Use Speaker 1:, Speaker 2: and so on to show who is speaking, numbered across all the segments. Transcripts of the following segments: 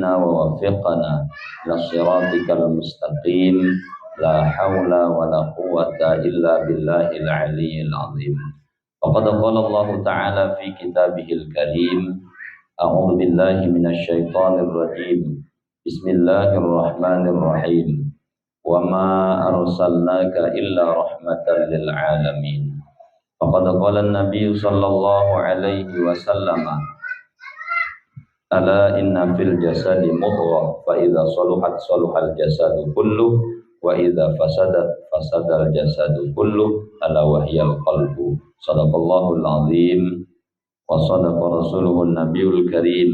Speaker 1: هدنا ووفقنا إلى صراطك المستقيم لا حول ولا قوة إلا بالله العلي العظيم. فقد قال الله تعالى في كتابه الكريم: أعوذ بالله من الشيطان الرجيم. بسم الله الرحمن الرحيم. وما أرسلناك إلا رحمة للعالمين. فقد قال النبي صلى الله عليه وسلم: ألا إن في الجسد مضغة فإذا صلحت صلح الجسد كله وإذا فسدت فسد الجسد كله ألا وهي القلب. صدق الله العظيم وصدق رسوله النبي الكريم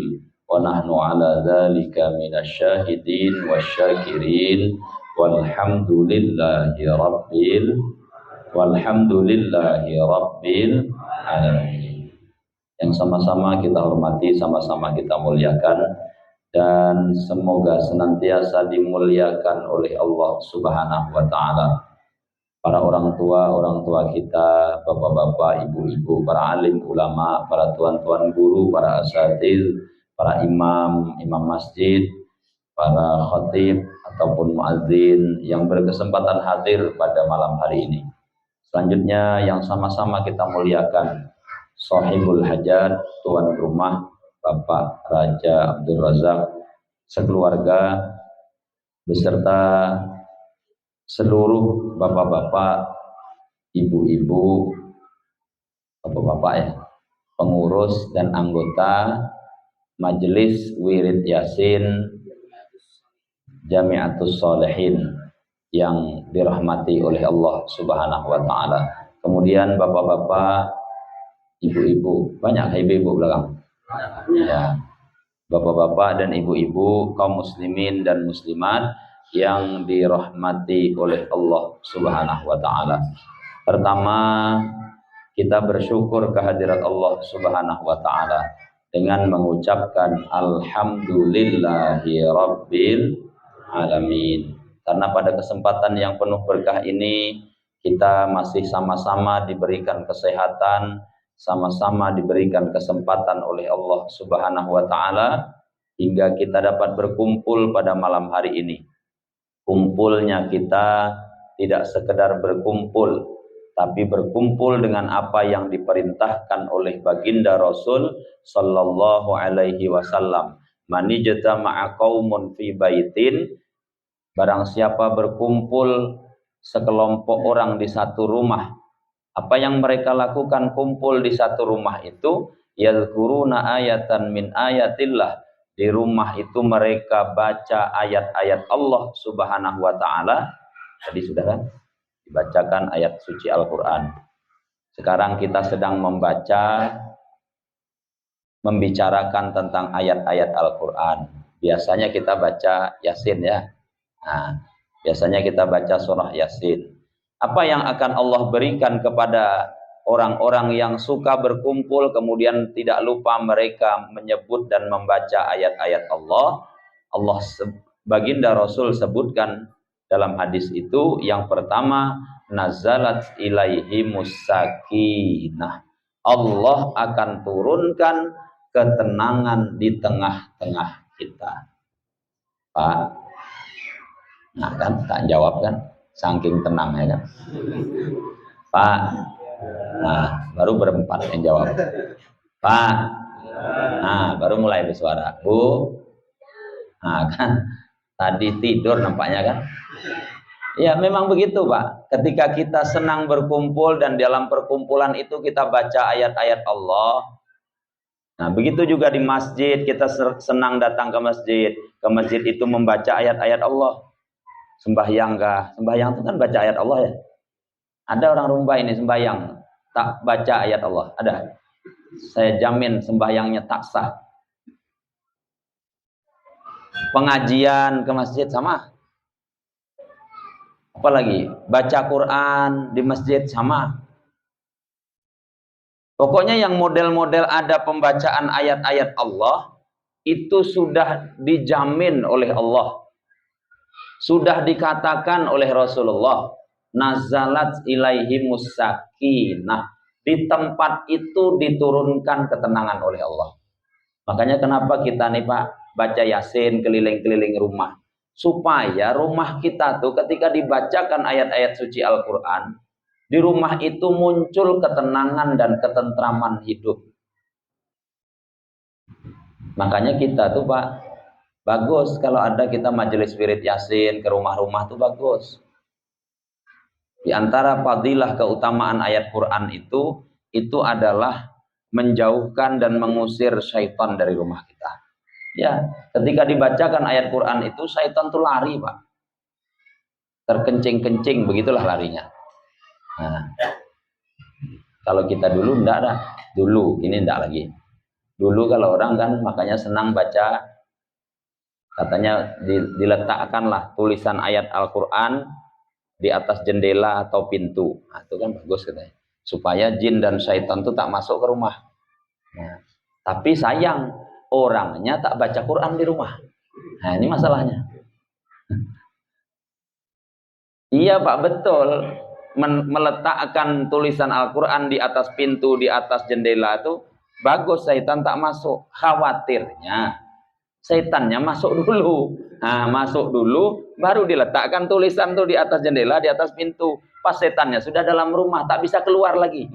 Speaker 1: ونحن على ذلك من الشاهدين والشاكرين والحمد لله رب alamin. Yang sama-sama kita hormati, sama-sama kita muliakan, dan semoga senantiasa dimuliakan oleh Allah Subhanahu wa taala. Para orang tua kita, bapak-bapak, ibu-ibu, para alim ulama, para tuan-tuan guru, para asatidz, para imam masjid, para khatib ataupun muadzin yang berkesempatan hadir pada malam hari ini. Selanjutnya yang sama-sama kita muliakan Shahibul Hajat, tuan rumah Bapak Raja Abdul Razak sekeluarga beserta seluruh bapak-bapak, ibu-ibu, bapak-bapak ya, pengurus dan anggota Majelis Wirid Yasin Jamiatus Sholihin yang dirahmati oleh Allah Subhanahu wa taala. Kemudian bapak-bapak, ibu-ibu, banyak ibu-ibu belakang. Ya. Bapak-bapak dan ibu-ibu, kaum muslimin dan muslimat yang dirahmati oleh Allah Subhanahu wa taala. Pertama, kita bersyukur kehadirat Allah Subhanahu wa taala dengan mengucapkan alhamdulillahi rabbil alamin. Karena pada kesempatan yang penuh berkah ini kita masih sama-sama diberikan kesehatan, sama-sama diberikan kesempatan oleh Allah Subhanahu wa taala hingga kita dapat berkumpul pada malam hari ini. Kumpulnya kita tidak sekedar berkumpul, tapi berkumpul dengan apa yang diperintahkan oleh baginda Rasul sallallahu alaihi wasallam. Man ijtama'a qaumun fi baitin, barang siapa berkumpul sekelompok orang di satu rumah, apa yang mereka lakukan kumpul di satu rumah itu, yadhkuruna ayatan min ayatillah, di rumah itu mereka baca ayat-ayat Allah Subhanahu wa taala. Tadi sudah kan dibacakan ayat suci Al-Qur'an. Sekarang kita sedang membicarakan tentang ayat-ayat Al-Qur'an. Biasanya kita baca Yasin ya. Nah, biasanya kita baca surah Yasin. Apa yang akan Allah berikan kepada orang-orang yang suka berkumpul kemudian tidak lupa mereka menyebut dan membaca ayat-ayat Allah? Baginda Rasul sebutkan dalam hadis itu, yang pertama, nazalat ilaihimus sakinah. Allah akan turunkan ketenangan di tengah-tengah kita. Pak, nah kan, tak jawab kan, saking tenangnya kan. Pak, nah baru berempat yang jawab. Pak, nah baru mulai bersuara. Bu, nah kan, tadi tidur nampaknya kan. Ya memang begitu Pak, ketika kita senang berkumpul dan dalam perkumpulan itu kita baca ayat-ayat Allah. Nah begitu juga di masjid, kita senang datang ke masjid. Ke masjid itu membaca ayat-ayat Allah. Sembahyang itu kan baca ayat Allah ya. Ada orang rumba ini sembahyang tak baca ayat Allah, ada. Saya jamin sembahyangnya tak sah. Pengajian ke masjid sama. Apalagi baca Quran di masjid sama. Pokoknya yang model-model ada pembacaan ayat-ayat Allah itu sudah dijamin oleh Allah. Sudah dikatakan oleh Rasulullah, nazalat ilaihimus sakinah, di tempat itu diturunkan ketenangan oleh Allah. Makanya kenapa kita nih Pak baca Yasin keliling-keliling rumah. Supaya rumah kita tuh ketika dibacakan ayat-ayat suci Al-Quran, di rumah itu muncul ketenangan dan ketentraman hidup. Makanya kita tuh Pak, bagus kalau ada kita majelis wirid Yasin ke rumah-rumah tuh bagus. Di antara fadilah keutamaan ayat Quran itu adalah menjauhkan dan mengusir syaitan dari rumah kita. Ya, ketika dibacakan ayat Quran itu syaitan tuh lari Pak, terkencing-kencing begitulah larinya. Nah, kalau kita dulu enggak ada, dulu ini enggak lagi. Dulu kalau orang kan makanya senang baca, katanya diletakkanlah tulisan ayat Al-Quran di atas jendela atau pintu. Nah, itu kan bagus katanya, supaya jin dan syaitan itu tak masuk ke rumah. Nah, tapi sayang orangnya tak baca Quran di rumah. Nah, ini masalahnya. Iya Pak, betul. Meletakkan tulisan Al-Quran di atas pintu, di atas jendela itu bagus, syaitan tak masuk. Khawatirnya syaitannya masuk dulu. Nah, masuk dulu baru diletakkan tulisan tuh di atas jendela, di atas pintu. Pas syaitannya sudah dalam rumah, tak bisa keluar lagi.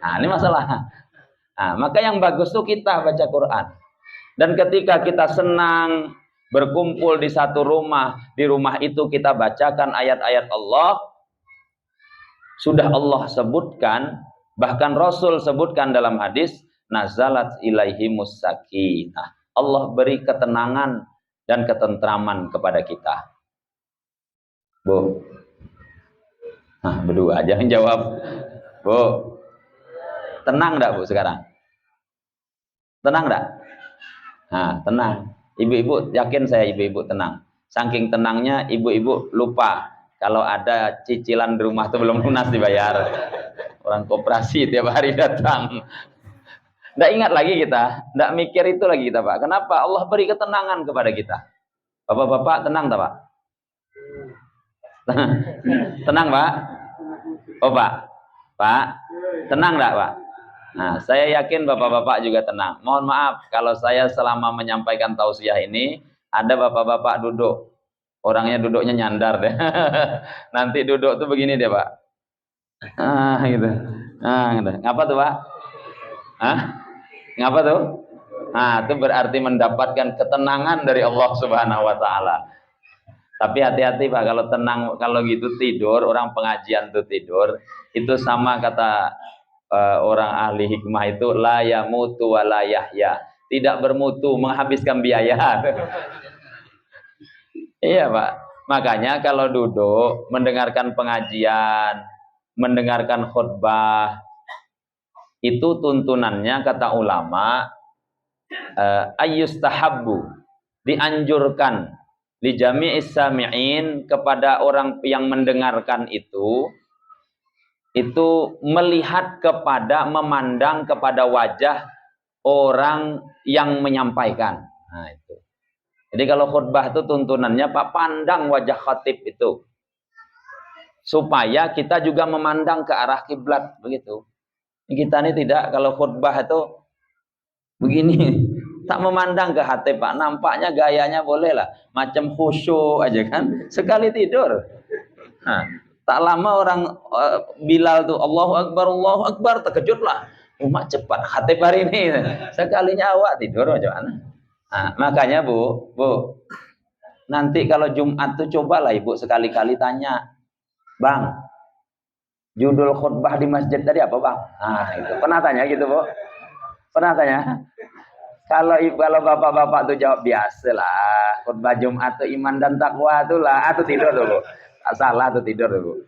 Speaker 1: Nah, ini masalah. Nah, maka yang bagus tuh kita baca Quran. Dan ketika kita senang berkumpul di satu rumah, di rumah itu kita bacakan ayat-ayat Allah, sudah Allah sebutkan, bahkan Rasul sebutkan dalam hadis, nazalat ilaihimus sakinah. Allah beri ketenangan dan ketentraman kepada kita. Bu, nah, berdua aja yang jawab. Bu, tenang enggak Bu sekarang? Tenang enggak? Nah, tenang. Ibu-ibu, yakin saya ibu-ibu tenang. Saking tenangnya ibu-ibu lupa kalau ada cicilan di rumah itu belum lunas dibayar. Orang koperasi tiap hari datang. Nggak ingat lagi kita, nggak mikir itu lagi kita Pak. Kenapa? Allah beri ketenangan kepada kita. Bapak-bapak tenang tak Pak? Tenang Pak? Oh Pak? Pak? Tenang enggak Pak? Nah, saya yakin bapak-bapak juga tenang. Mohon maaf kalau saya selama menyampaikan tausiah ini ada bapak-bapak duduk, orangnya duduknya nyandar deh. Nanti duduk tuh begini deh Pak. Gitu. Gitu. Ngapa tuh Pak? Ngapa tuh? Nah, itu berarti mendapatkan ketenangan dari Allah Subhanahu wa taala. Tapi hati-hati Pak, kalau tenang, kalau gitu tidur, orang pengajian tuh tidur, itu sama kata orang ahli hikmah itu, la yamutu wa la yahya, tidak bermutu, menghabiskan biaya. Iya Pak, makanya kalau duduk mendengarkan pengajian, mendengarkan khutbah, itu tuntunannya kata ulama, ayyustahabbu, dianjurkan li jami'is sami'in, kepada orang yang mendengarkan itu melihat kepada, memandang kepada wajah orang yang menyampaikan. Nah, itu. Jadi kalau khutbah itu tuntunannya Pak, pandang wajah khatib itu. Supaya kita juga memandang ke arah kiblat begitu. Kita ini tidak, kalau khutbah itu begini, tak memandang ke hati Pak. Nampaknya gayanya boleh lah, macam khusyuk aja kan, sekali tidur. Nah, tak lama orang Bilal tuh Allahu Akbar, terkejutlah. Umat cepat hati hari ini. Sekalinya awak tidur aja. Nah, makanya Bu, nanti kalau Jumat tuh cobalah Ibu sekali-kali tanya, Bang, judul khutbah di masjid tadi apa Bang? Nah, itu pernah tanya gitu Bu? Pernah tanya? Kalau bapak-bapak tuh jawab biasalah, khutbah Jumat tuh iman dan takwa tuh lah, atau tidur dulu. Salah tuh tidur dulu.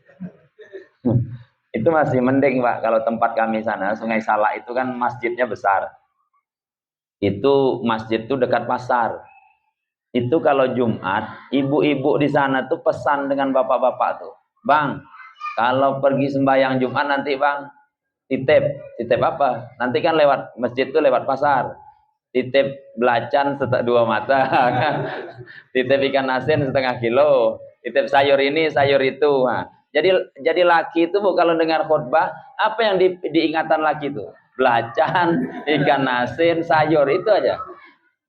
Speaker 1: Itu masih mending Pak, kalau tempat kami sana Sungai Salak itu kan masjidnya besar. Itu masjid tuh dekat pasar. Itu kalau Jumat, ibu-ibu di sana tuh pesan dengan bapak-bapak tuh, Bang, kalau pergi sembahyang Jumat nanti Bang, titip apa? Nanti kan lewat masjid tuh lewat pasar. Titip belacan 2 mata, titip ikan asin 1/2 kilo, titip sayur ini, sayur itu. Nah, jadi laki itu Bu, kalau dengar khutbah, apa yang diingatan laki itu? Belacan, ikan asin, sayur, itu aja.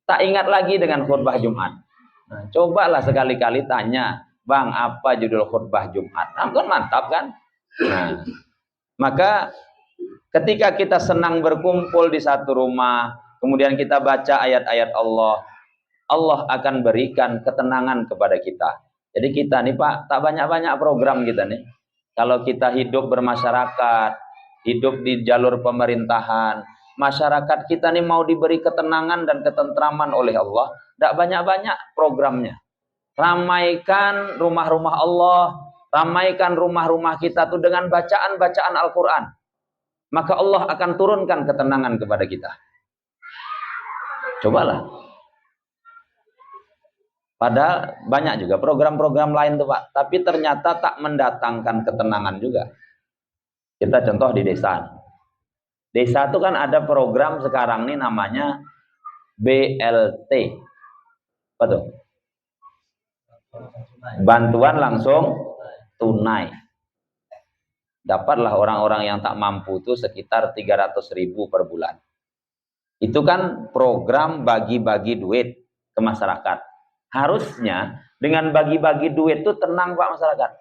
Speaker 1: tak ingat lagi dengan khutbah Jumat. Nah, cobalah sekali-kali tanya, Bang, apa judul khutbah Jumat? Nah, kan mantap kan? Nah, maka ketika kita senang berkumpul di satu rumah, kemudian kita baca ayat-ayat Allah, Allah akan berikan ketenangan kepada kita. Jadi kita nih Pak, tak banyak-banyak program kita nih. Kalau kita hidup bermasyarakat, hidup di jalur pemerintahan, masyarakat kita nih mau diberi ketenangan dan ketentraman oleh Allah, tak banyak-banyak programnya. Ramaikan rumah-rumah Allah, ramaikan rumah-rumah kita tuh dengan bacaan-bacaan Al-Quran. Maka Allah akan turunkan ketenangan kepada kita. Cobalah. Padahal banyak juga program-program lain tuh Pak, tapi ternyata tak mendatangkan ketenangan juga. Kita contoh di desa. Desa itu kan ada program sekarang nih namanya BLT. Apa tuh? Bantuan langsung tunai. Dapatlah orang-orang yang tak mampu itu sekitar 300.000 per bulan. Itu kan program bagi-bagi duit ke masyarakat. Harusnya dengan bagi-bagi duit itu tenang Pak masyarakat.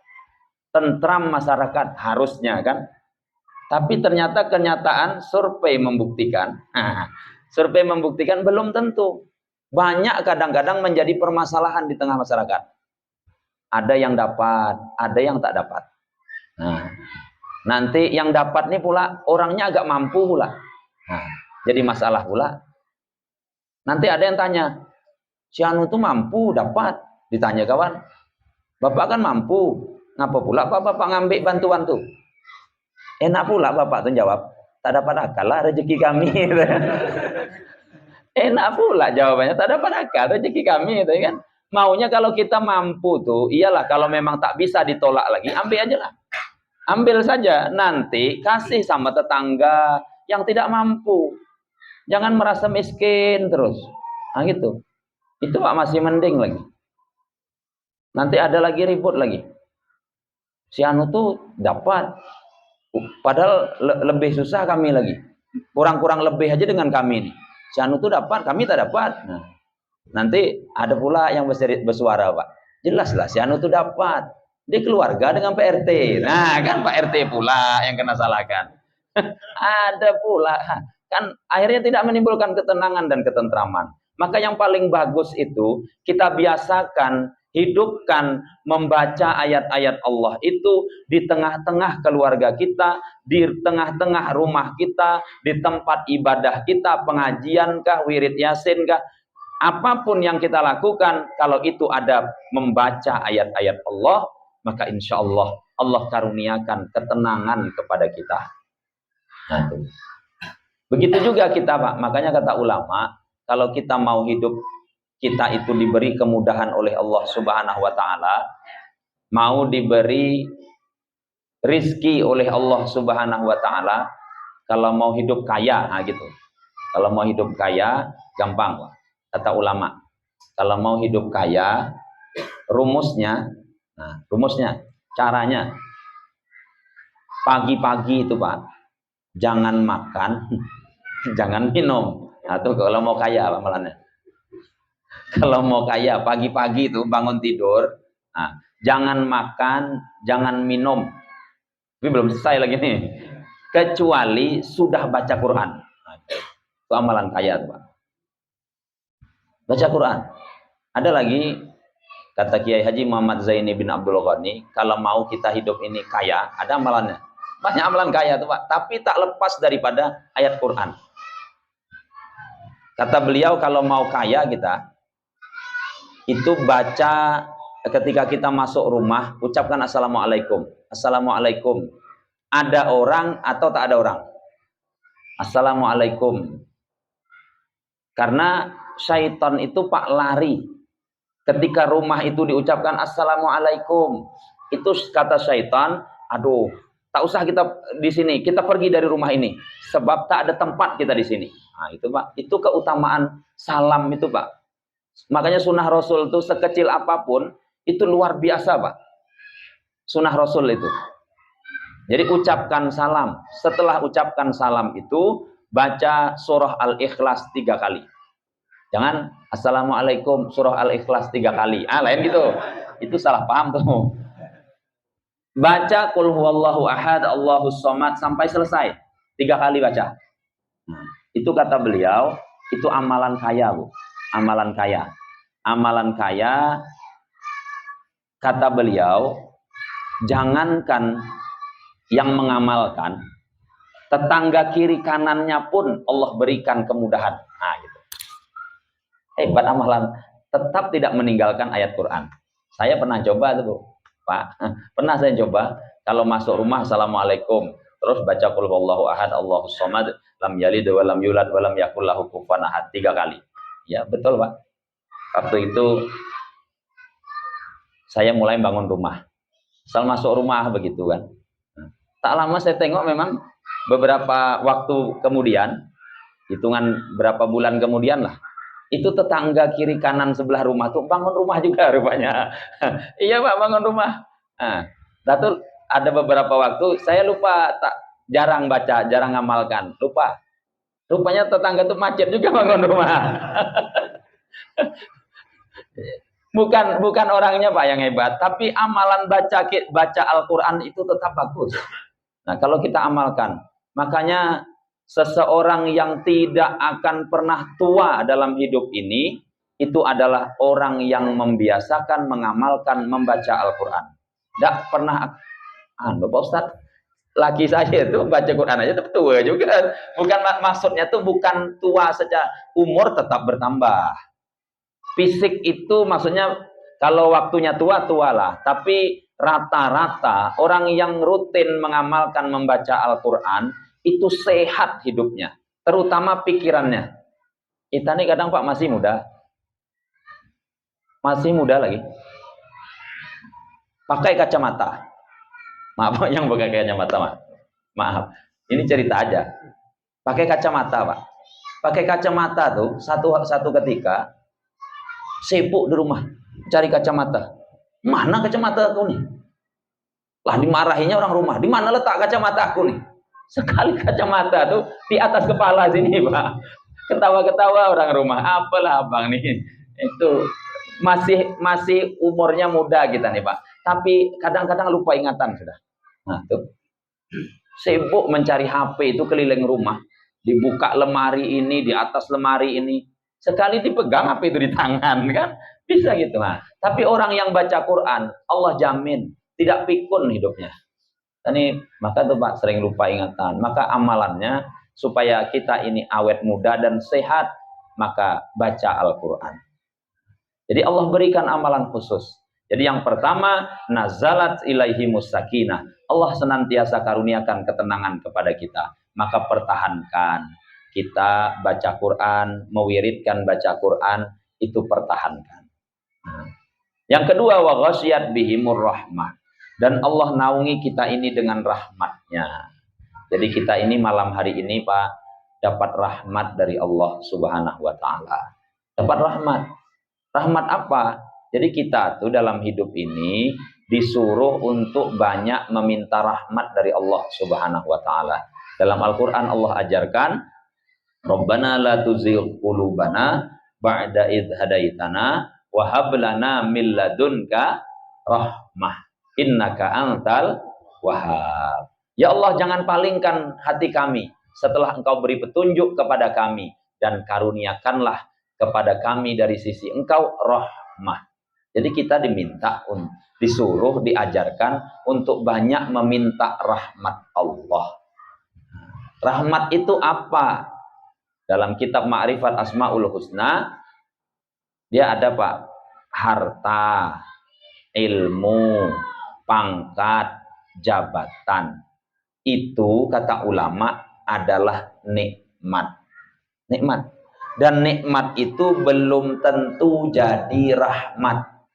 Speaker 1: Tentram masyarakat harusnya kan. Tapi ternyata kenyataan survei membuktikan. Survei membuktikan belum tentu. Banyak kadang-kadang menjadi permasalahan di tengah masyarakat. Ada yang dapat, ada yang tak dapat. Nah, nanti yang dapat nih pula orangnya agak mampu pula. Nah, jadi masalah pula. Nanti ada yang tanya, si Anu tuh mampu dapat. Ditanya kawan, Bapak kan mampu, ngapa pula Bapak ngambil bantuan tuh? Enak pula Bapak tuh jawab, tak dapat akal lah rezeki kami. Enak pula jawabannya, tak dapat akal rezeki kami itu kan. Maunya kalau kita mampu tuh, iyalah kalau memang tak bisa ditolak lagi, ambil aja lah. Ambil saja, nanti kasih sama tetangga yang tidak mampu. Jangan merasa miskin terus. Nah gitu. Itu Pak masih mending lagi. Nanti ada lagi ribut lagi. Si Anu tuh dapat. Padahal lebih susah kami lagi. Kurang-kurang lebih aja dengan kami nih. Si Anu tuh dapat, kami tak dapat. Nah, nanti ada pula yang bersuara Pak. Jelas lah si Anu tuh dapat. Dia keluarga dengan Pak RT. Nah kan Pak RT pula yang kena salahkan. Ada pula. Kan akhirnya tidak menimbulkan ketenangan dan ketentraman. Maka yang paling bagus itu kita biasakan, hidupkan membaca ayat-ayat Allah itu di tengah-tengah keluarga kita, di tengah-tengah rumah kita, di tempat ibadah kita, pengajian kah, wirid yasin kah, apapun yang kita lakukan, kalau itu ada membaca ayat-ayat Allah, maka insya Allah Allah karuniakan ketenangan kepada kita. Nah, begitu juga kita Pak, makanya kata ulama, kalau kita mau hidup kita itu diberi kemudahan oleh Allah Subhanahu wa taala, mau diberi rizki oleh Allah Subhanahu wa taala, kalau mau hidup kaya, nah gitu. Kalau mau hidup kaya gampang Pak. Kata ulama, kalau mau hidup kaya, rumusnya, caranya pagi-pagi itu Pak, jangan makan, jangan minum. Atau kalau mau kaya apa malahnya? Kalau mau kaya pagi-pagi itu bangun tidur, jangan makan, jangan minum. Tapi belum selesai lagi nih. Kecuali sudah baca Quran. Itu amalan kaya tuh Pak. Baca Quran. Ada lagi kata Kiai Haji Muhammad Zaini bin Abdul Ghani, kalau mau kita hidup ini kaya, ada amalannya. Banyak amalan kaya tuh Pak, tapi tak lepas daripada ayat Quran. Kata beliau kalau mau kaya kita, itu baca ketika kita masuk rumah, ucapkan Assalamualaikum. Assalamualaikum. Ada orang atau tak ada orang? Assalamualaikum. Karena syaitan itu Pak lari. Ketika rumah itu diucapkan Assalamualaikum, itu kata syaitan, aduh, tak usah kita di sini, kita pergi dari rumah ini, sebab tak ada tempat kita di sini. Nah, itu Pak, itu keutamaan salam itu Pak. Makanya sunnah Rasul itu sekecil apapun, itu luar biasa Pak. Sunnah Rasul itu. Jadi ucapkan salam. Setelah ucapkan salam itu, baca surah Al-Ikhlas 3 kali. Jangan assalamualaikum surah Al-Ikhlas 3 kali. Lain gitu. Itu salah paham tuh. Baca qul huwallahu ahad, Allahus somad sampai selesai. 3 kali baca. Itu kata beliau, itu amalan kaya, Bu. Amalan kaya. Amalan kaya, kata beliau, jangankan yang mengamalkan, tetangga kiri kanannya pun Allah berikan kemudahan. Nah, gitu. Hebat amalan. Tetap tidak meninggalkan ayat Quran. Saya pernah coba tuh, Pak. Pernah saya coba. Kalau masuk rumah, assalamualaikum. Terus baca qul huwallahu ahad, Allahus somad, lam yalid wa lam yulad wa lam yakul lahu kufuwan ahad 3 kali. Ya, betul, Pak. Waktu itu saya mulai bangun rumah. Asal masuk rumah begitu kan. Tak lama saya tengok memang beberapa waktu kemudian, hitungan berapa bulan kemudian lah, itu tetangga kiri kanan sebelah rumah tuh bangun rumah juga rupanya. Iya Pak, bangun rumah. Nah, lalu ada beberapa waktu saya lupa, jarang baca, jarang ngamalkan, lupa. Rupanya tetangga tuh macet juga bangun rumah. Bukan orangnya Pak yang hebat, tapi amalan baca Al-Quran itu tetap bagus. Nah, kalau kita amalkan, makanya seseorang yang tidak akan pernah tua dalam hidup ini, itu adalah orang yang membiasakan mengamalkan membaca Al-Quran. Tidak pernah, Pak Ustadz, laki saya itu baca Quran aja tetap tua juga. Bukan maksudnya tuh bukan tua secara umur tetap bertambah. Fisik itu maksudnya kalau waktunya tua, tualah. Tapi rata-rata orang yang rutin mengamalkan membaca Al-Quran itu sehat hidupnya, terutama pikirannya. Kita nih kadang Pak masih muda lagi, pakai kacamata. Maaf yang pakai kacamata, maaf. Ini cerita aja. Pakai kacamata Pak. Pakai kacamata tuh satu ketika sibuk di rumah cari kacamata. Mana kacamata aku nih? Lah dimarahinya orang rumah. Di mana letak kacamata aku nih? Sekali kacamata tuh di atas kepala sini, Pak. Ketawa-ketawa orang rumah. Apalah abang nih? Itu masih umurnya muda kita nih, Pak. Tapi kadang-kadang lupa ingatan sudah. Nah, tuh. Sibuk mencari HP itu keliling rumah. Dibuka lemari ini, di atas lemari ini. Sekali dipegang HP itu di tangan, kan? Bisa gitu. Nah, tapi orang yang baca Quran, Allah jamin tidak pikun hidupnya. Ini maka tuh Pak sering lupa ingatan. Maka amalannya supaya kita ini awet muda dan sehat, maka baca Al-Quran. Jadi Allah berikan amalan khusus. Jadi yang pertama, nazalat ilaihi musakinah. Allah senantiasa karuniakan ketenangan kepada kita. Maka pertahankan. Kita baca Quran, mewiridkan baca Quran, itu pertahankan. Yang kedua, wa ghasyiyat bihimur rahmah. Dan Allah naungi kita ini dengan rahmatnya. Jadi kita ini malam hari ini Pak, dapat rahmat dari Allah Subhanahu wa ta'ala. Dapat rahmat. Rahmat apa? Jadi kita tuh dalam hidup ini disuruh untuk banyak meminta rahmat dari Allah Subhanahu wa ta'ala. Dalam Al-Quran Allah ajarkan, Rabbana la tuzigh qulubana ba'da idh hadaitana wa hab lana min ladunka rahmah innaka antal wahhab. Ya Allah, jangan palingkan hati kami setelah Engkau beri petunjuk kepada kami, dan karuniakanlah kepada kami dari sisi Engkau rahmah. Jadi kita disuruh, diajarkan untuk banyak meminta rahmat Allah. Rahmat itu apa? Dalam kitab Ma'rifat Asmaul Husna, dia ada Pak, harta, ilmu, pangkat, jabatan. Itu kata ulama adalah nikmat. Nikmat. Dan nikmat itu belum tentu jadi rahmat.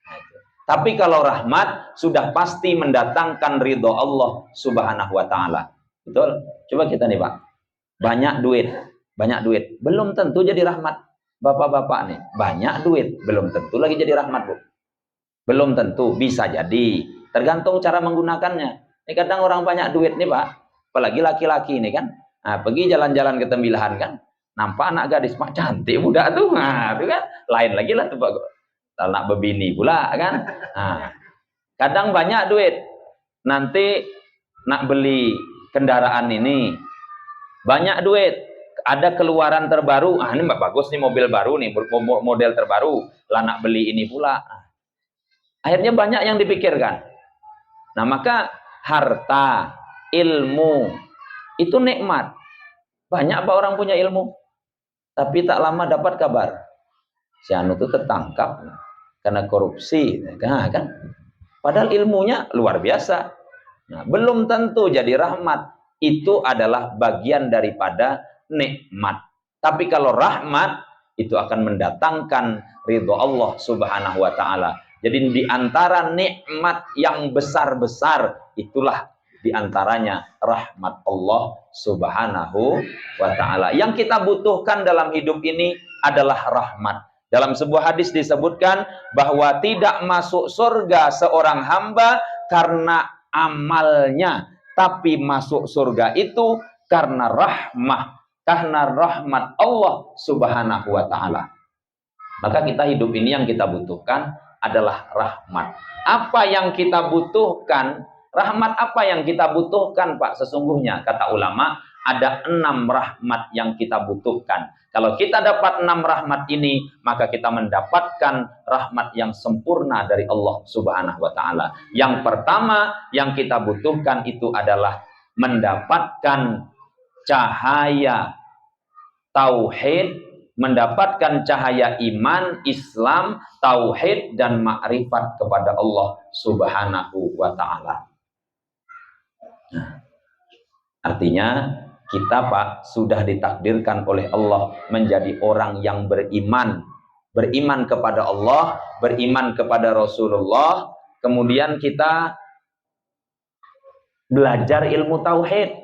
Speaker 1: Tapi kalau rahmat sudah pasti mendatangkan ridho Allah Subhanahu wa ta'ala. Betul? Coba kita nih Pak. Banyak duit belum tentu jadi rahmat. Bapak-bapak nih, banyak duit belum tentu lagi jadi rahmat, Bu. Belum tentu, bisa jadi. Tergantung cara menggunakannya. Ini kadang orang banyak duit nih Pak, apalagi laki-laki nih kan. Nah, pergi jalan-jalan ke Tembilahan kan. nampak anak gadis, mak cantik budak tuh, nah itu kan lain lagi lah tuh Pak. Anak bebini pula kan. Nah, kadang banyak duit, nanti nak beli kendaraan ini, banyak duit, ada keluaran terbaru, ini bagus nih mobil baru nih, model terbaru, lah nak beli ini pula. Akhirnya banyak yang dipikirkan. Nah maka harta, ilmu, itu nikmat. Banyak Pak orang punya ilmu, tapi tak lama dapat kabar, si anu itu tertangkap karena korupsi, nah, kan? Padahal ilmunya luar biasa. Nah, belum tentu jadi rahmat. Itu adalah bagian daripada nikmat. Tapi kalau rahmat, itu akan mendatangkan ridho Allah Subhanahu wa Ta'ala. Jadi di antara nikmat yang besar-besar, itulah di antaranya rahmat Allah Subhanahu wa Ta'ala. Yang kita butuhkan dalam hidup ini adalah rahmat. Dalam sebuah hadis disebutkan bahwa tidak masuk surga seorang hamba karena amalnya, tapi masuk surga itu karena rahmat Allah Subhanahu wa Ta'ala. Maka kita hidup ini yang kita butuhkan adalah rahmat. Apa yang kita butuhkan? Rahmat apa yang kita butuhkan, Pak? Sesungguhnya kata ulama ada 6 rahmat yang kita butuhkan. Kalau kita dapat 6 rahmat ini, maka kita mendapatkan rahmat yang sempurna dari Allah Subhanahu wa Ta'ala. Yang pertama yang kita butuhkan itu adalah mendapatkan cahaya tauhid, mendapatkan cahaya iman, Islam, tauhid dan makrifat kepada Allah Subhanahu wa Ta'ala. Artinya kita Pak sudah ditakdirkan oleh Allah menjadi orang yang beriman kepada Allah, beriman kepada Rasulullah, kemudian kita belajar ilmu tauhid.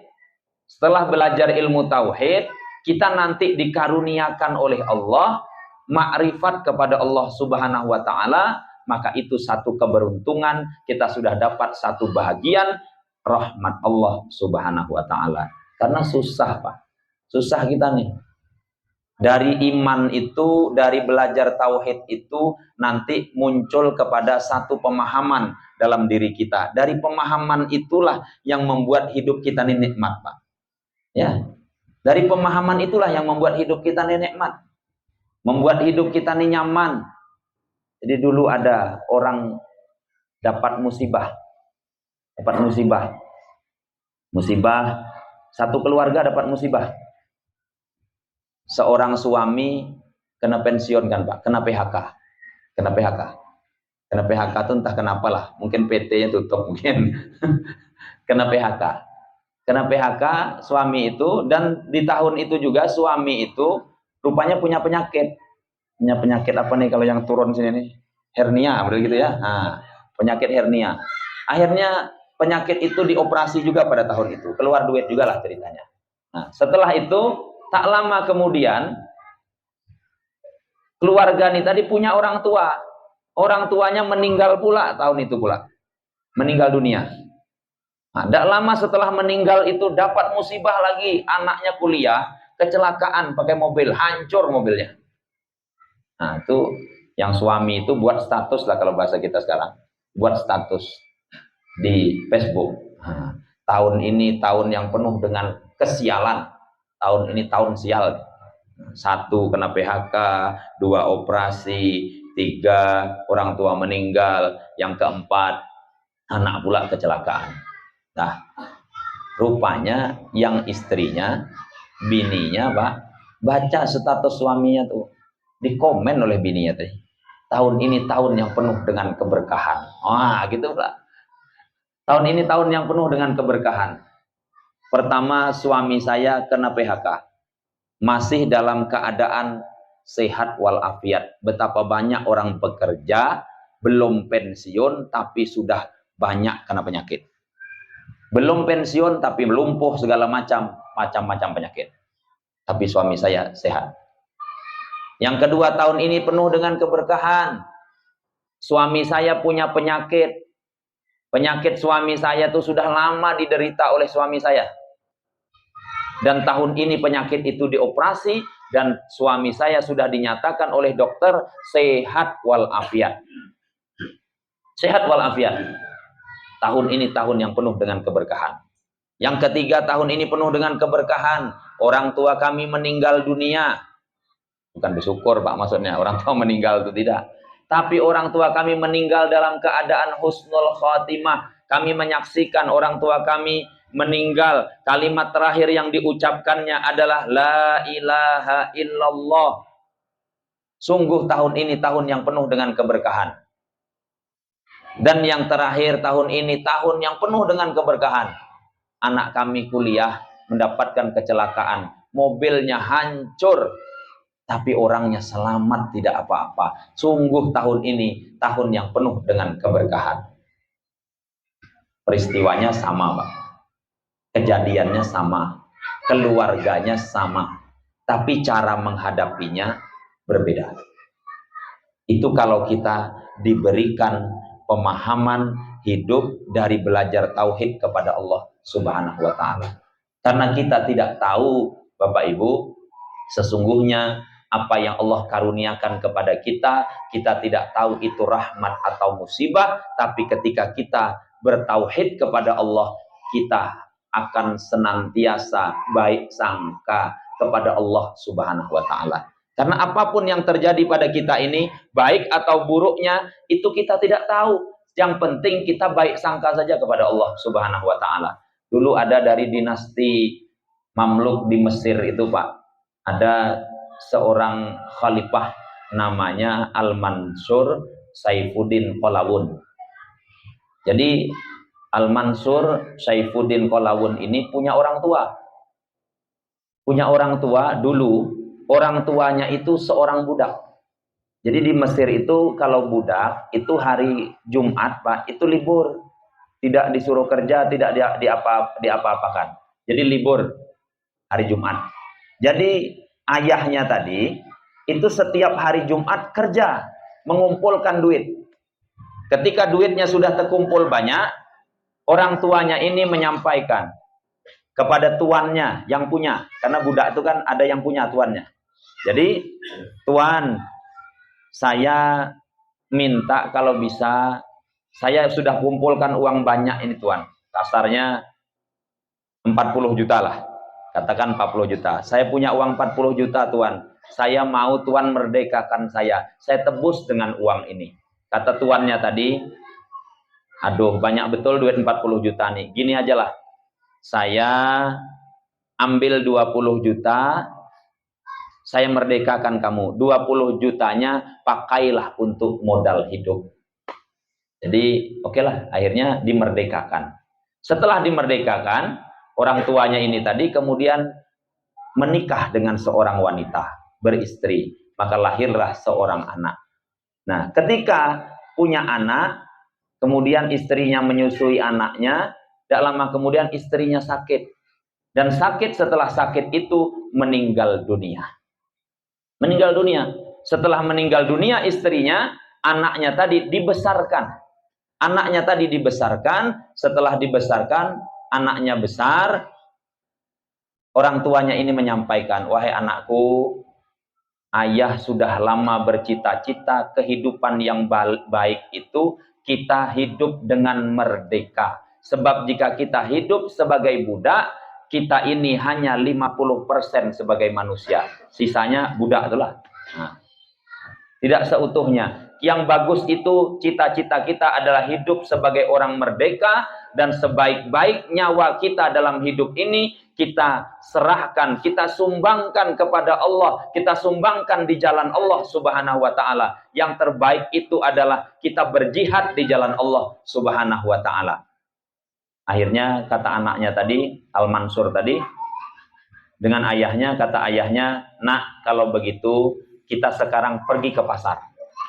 Speaker 1: Setelah belajar ilmu tauhid, kita nanti dikaruniakan oleh Allah makrifat kepada Allah Subhanahu wa Ta'ala, maka itu satu keberuntungan, kita sudah dapat satu bahagian rahmat Allah Subhanahu wa Ta'ala. Karena susah Pak, susah kita nih. Dari iman itu, dari belajar tauhid itu nanti muncul kepada satu pemahaman dalam diri kita. Dari pemahaman itulah yang membuat hidup kita ini nikmat Pak. Ya, dari pemahaman itulah yang membuat hidup kita ini nikmat, membuat hidup kita ini nyaman. Jadi dulu ada orang dapat musibah, satu keluarga dapat musibah. Seorang suami kena pensiun kan Pak, kena PHK itu entah kenapa lah, mungkin PT-nya tutup mungkin. Kena PHK suami itu, dan di tahun itu juga suami itu rupanya punya penyakit apa nih kalau yang turun sini nih, hernia, begitu ya. Nah, penyakit hernia. Akhirnya penyakit itu dioperasi juga pada tahun itu, keluar duit juga lah ceritanya. Nah, setelah itu tak lama kemudian keluarga ini tadi punya orang tuanya meninggal pula tahun itu pula, meninggal dunia. Nah, tidak lama setelah meninggal itu dapat musibah lagi, anaknya kuliah, kecelakaan pakai mobil, hancur mobilnya. Nah itu yang suami itu buat status lah kalau bahasa kita sekarang, buat status di Facebook. Nah, tahun ini tahun yang penuh dengan kesialan, tahun ini tahun sial. 1 kena PHK, 2 operasi, 3 orang tua meninggal, yang keempat anak pula kecelakaan. Nah, rupanya yang istrinya, bininya Pak, baca status suaminya tuh, dikomen oleh bininya tadi, tahun ini tahun yang penuh dengan keberkahan. Wah gitu Pak, tahun ini tahun yang penuh dengan keberkahan. Pertama, suami saya kena PHK, masih dalam keadaan sehat walafiat. Betapa banyak orang bekerja, belum pensiun, tapi sudah banyak kena penyakit. Belum pensiun tapi lumpuh segala macam penyakit. Tapi suami saya sehat. Yang kedua, tahun ini penuh dengan keberkahan. Suami saya punya penyakit. Penyakit suami saya itu sudah lama diderita oleh suami saya. Dan tahun ini penyakit itu dioperasi dan suami saya sudah dinyatakan oleh dokter sehat walafiat. Sehat walafiat. Tahun ini tahun yang penuh dengan keberkahan. Yang ketiga, tahun ini penuh dengan keberkahan. Orang tua kami meninggal dunia. Bukan bersyukur Pak maksudnya, orang tua meninggal itu tidak. Tapi orang tua kami meninggal dalam keadaan husnul khotimah. Kami menyaksikan orang tua kami meninggal. Kalimat terakhir yang diucapkannya adalah La ilaha illallah. Sungguh tahun ini tahun yang penuh dengan keberkahan. Dan yang terakhir, tahun ini tahun yang penuh dengan keberkahan. Anak kami kuliah mendapatkan kecelakaan. Mobilnya hancur. Tapi orangnya selamat, tidak apa-apa. Sungguh tahun ini tahun yang penuh dengan keberkahan. Peristiwanya sama, Pak. Kejadiannya sama. Keluarganya sama. Tapi cara menghadapinya berbeda. Itu kalau kita diberikan pemahaman hidup dari belajar tauhid kepada Allah Subhanahu wa taala. Karena kita tidak tahu, Bapak Ibu, sesungguhnya apa yang Allah karuniakan kepada kita, kita tidak tahu itu rahmat atau musibah, tapi ketika kita bertauhid kepada Allah, kita akan senantiasa baik sangka kepada Allah Subhanahu wa taala. Karena apapun yang terjadi pada kita ini, baik atau buruknya, itu kita tidak tahu. Yang penting kita baik sangka saja kepada Allah Subhanahu wa taala. Dulu ada dari dinasti Mamluk di Mesir itu, Pak. Ada seorang khalifah namanya Al-Mansur Saifuddin Qalawun. Jadi Al-Mansur Saifuddin Qalawun ini punya orang tua. Punya orang tua dulu. Orang tuanya itu seorang budak. Jadi di Mesir itu kalau budak itu hari Jumat, Pak, itu libur. Tidak disuruh kerja, tidak diapa-apakan. Jadi libur hari Jumat. Jadi ayahnya tadi itu setiap hari Jumat kerja, mengumpulkan duit. Ketika duitnya sudah terkumpul banyak, orang tuanya ini menyampaikan kepada tuannya yang punya. Karena budak itu kan ada yang punya tuannya. Jadi, Tuan, saya minta kalau bisa, saya sudah kumpulkan uang banyak ini Tuan. Kasarnya 40 juta lah. Katakan 40 juta. Saya punya uang 40 juta Tuan. Saya mau Tuan merdekakan saya. Saya tebus dengan uang ini. Kata tuannya tadi, aduh banyak betul duit 40 juta nih. Gini aja lah. Saya ambil 20 juta. Saya merdekakan kamu. 20 jutanya pakailah untuk modal hidup. Jadi okelah, akhirnya dimerdekakan. Setelah dimerdekakan, orang tuanya ini tadi kemudian menikah dengan seorang wanita, beristri. Maka lahirlah seorang anak. Nah, ketika punya anak, kemudian istrinya menyusui anaknya, tidak lama kemudian istrinya sakit. Dan sakit setelah sakit itu meninggal dunia. Meninggal dunia. Setelah meninggal dunia istrinya, anaknya tadi dibesarkan. Anaknya tadi dibesarkan, setelah dibesarkan, anaknya besar. Orang tuanya ini menyampaikan, wahai anakku, ayah sudah lama bercita-cita kehidupan yang baik itu kita hidup dengan merdeka. Sebab jika kita hidup sebagai budak, kita ini hanya 50% sebagai manusia. Sisanya budak itulah. Nah, tidak seutuhnya. Yang bagus itu cita-cita kita adalah hidup sebagai orang merdeka. Dan sebaik-baik nyawa kita dalam hidup ini kita serahkan, kita sumbangkan kepada Allah. Kita sumbangkan di jalan Allah Subhanahu wa ta'ala. Yang terbaik itu adalah kita berjihad di jalan Allah Subhanahu wa ta'ala. Akhirnya kata anaknya tadi, Al-Mansur tadi, dengan ayahnya, kata ayahnya, nak kalau begitu kita sekarang pergi ke pasar.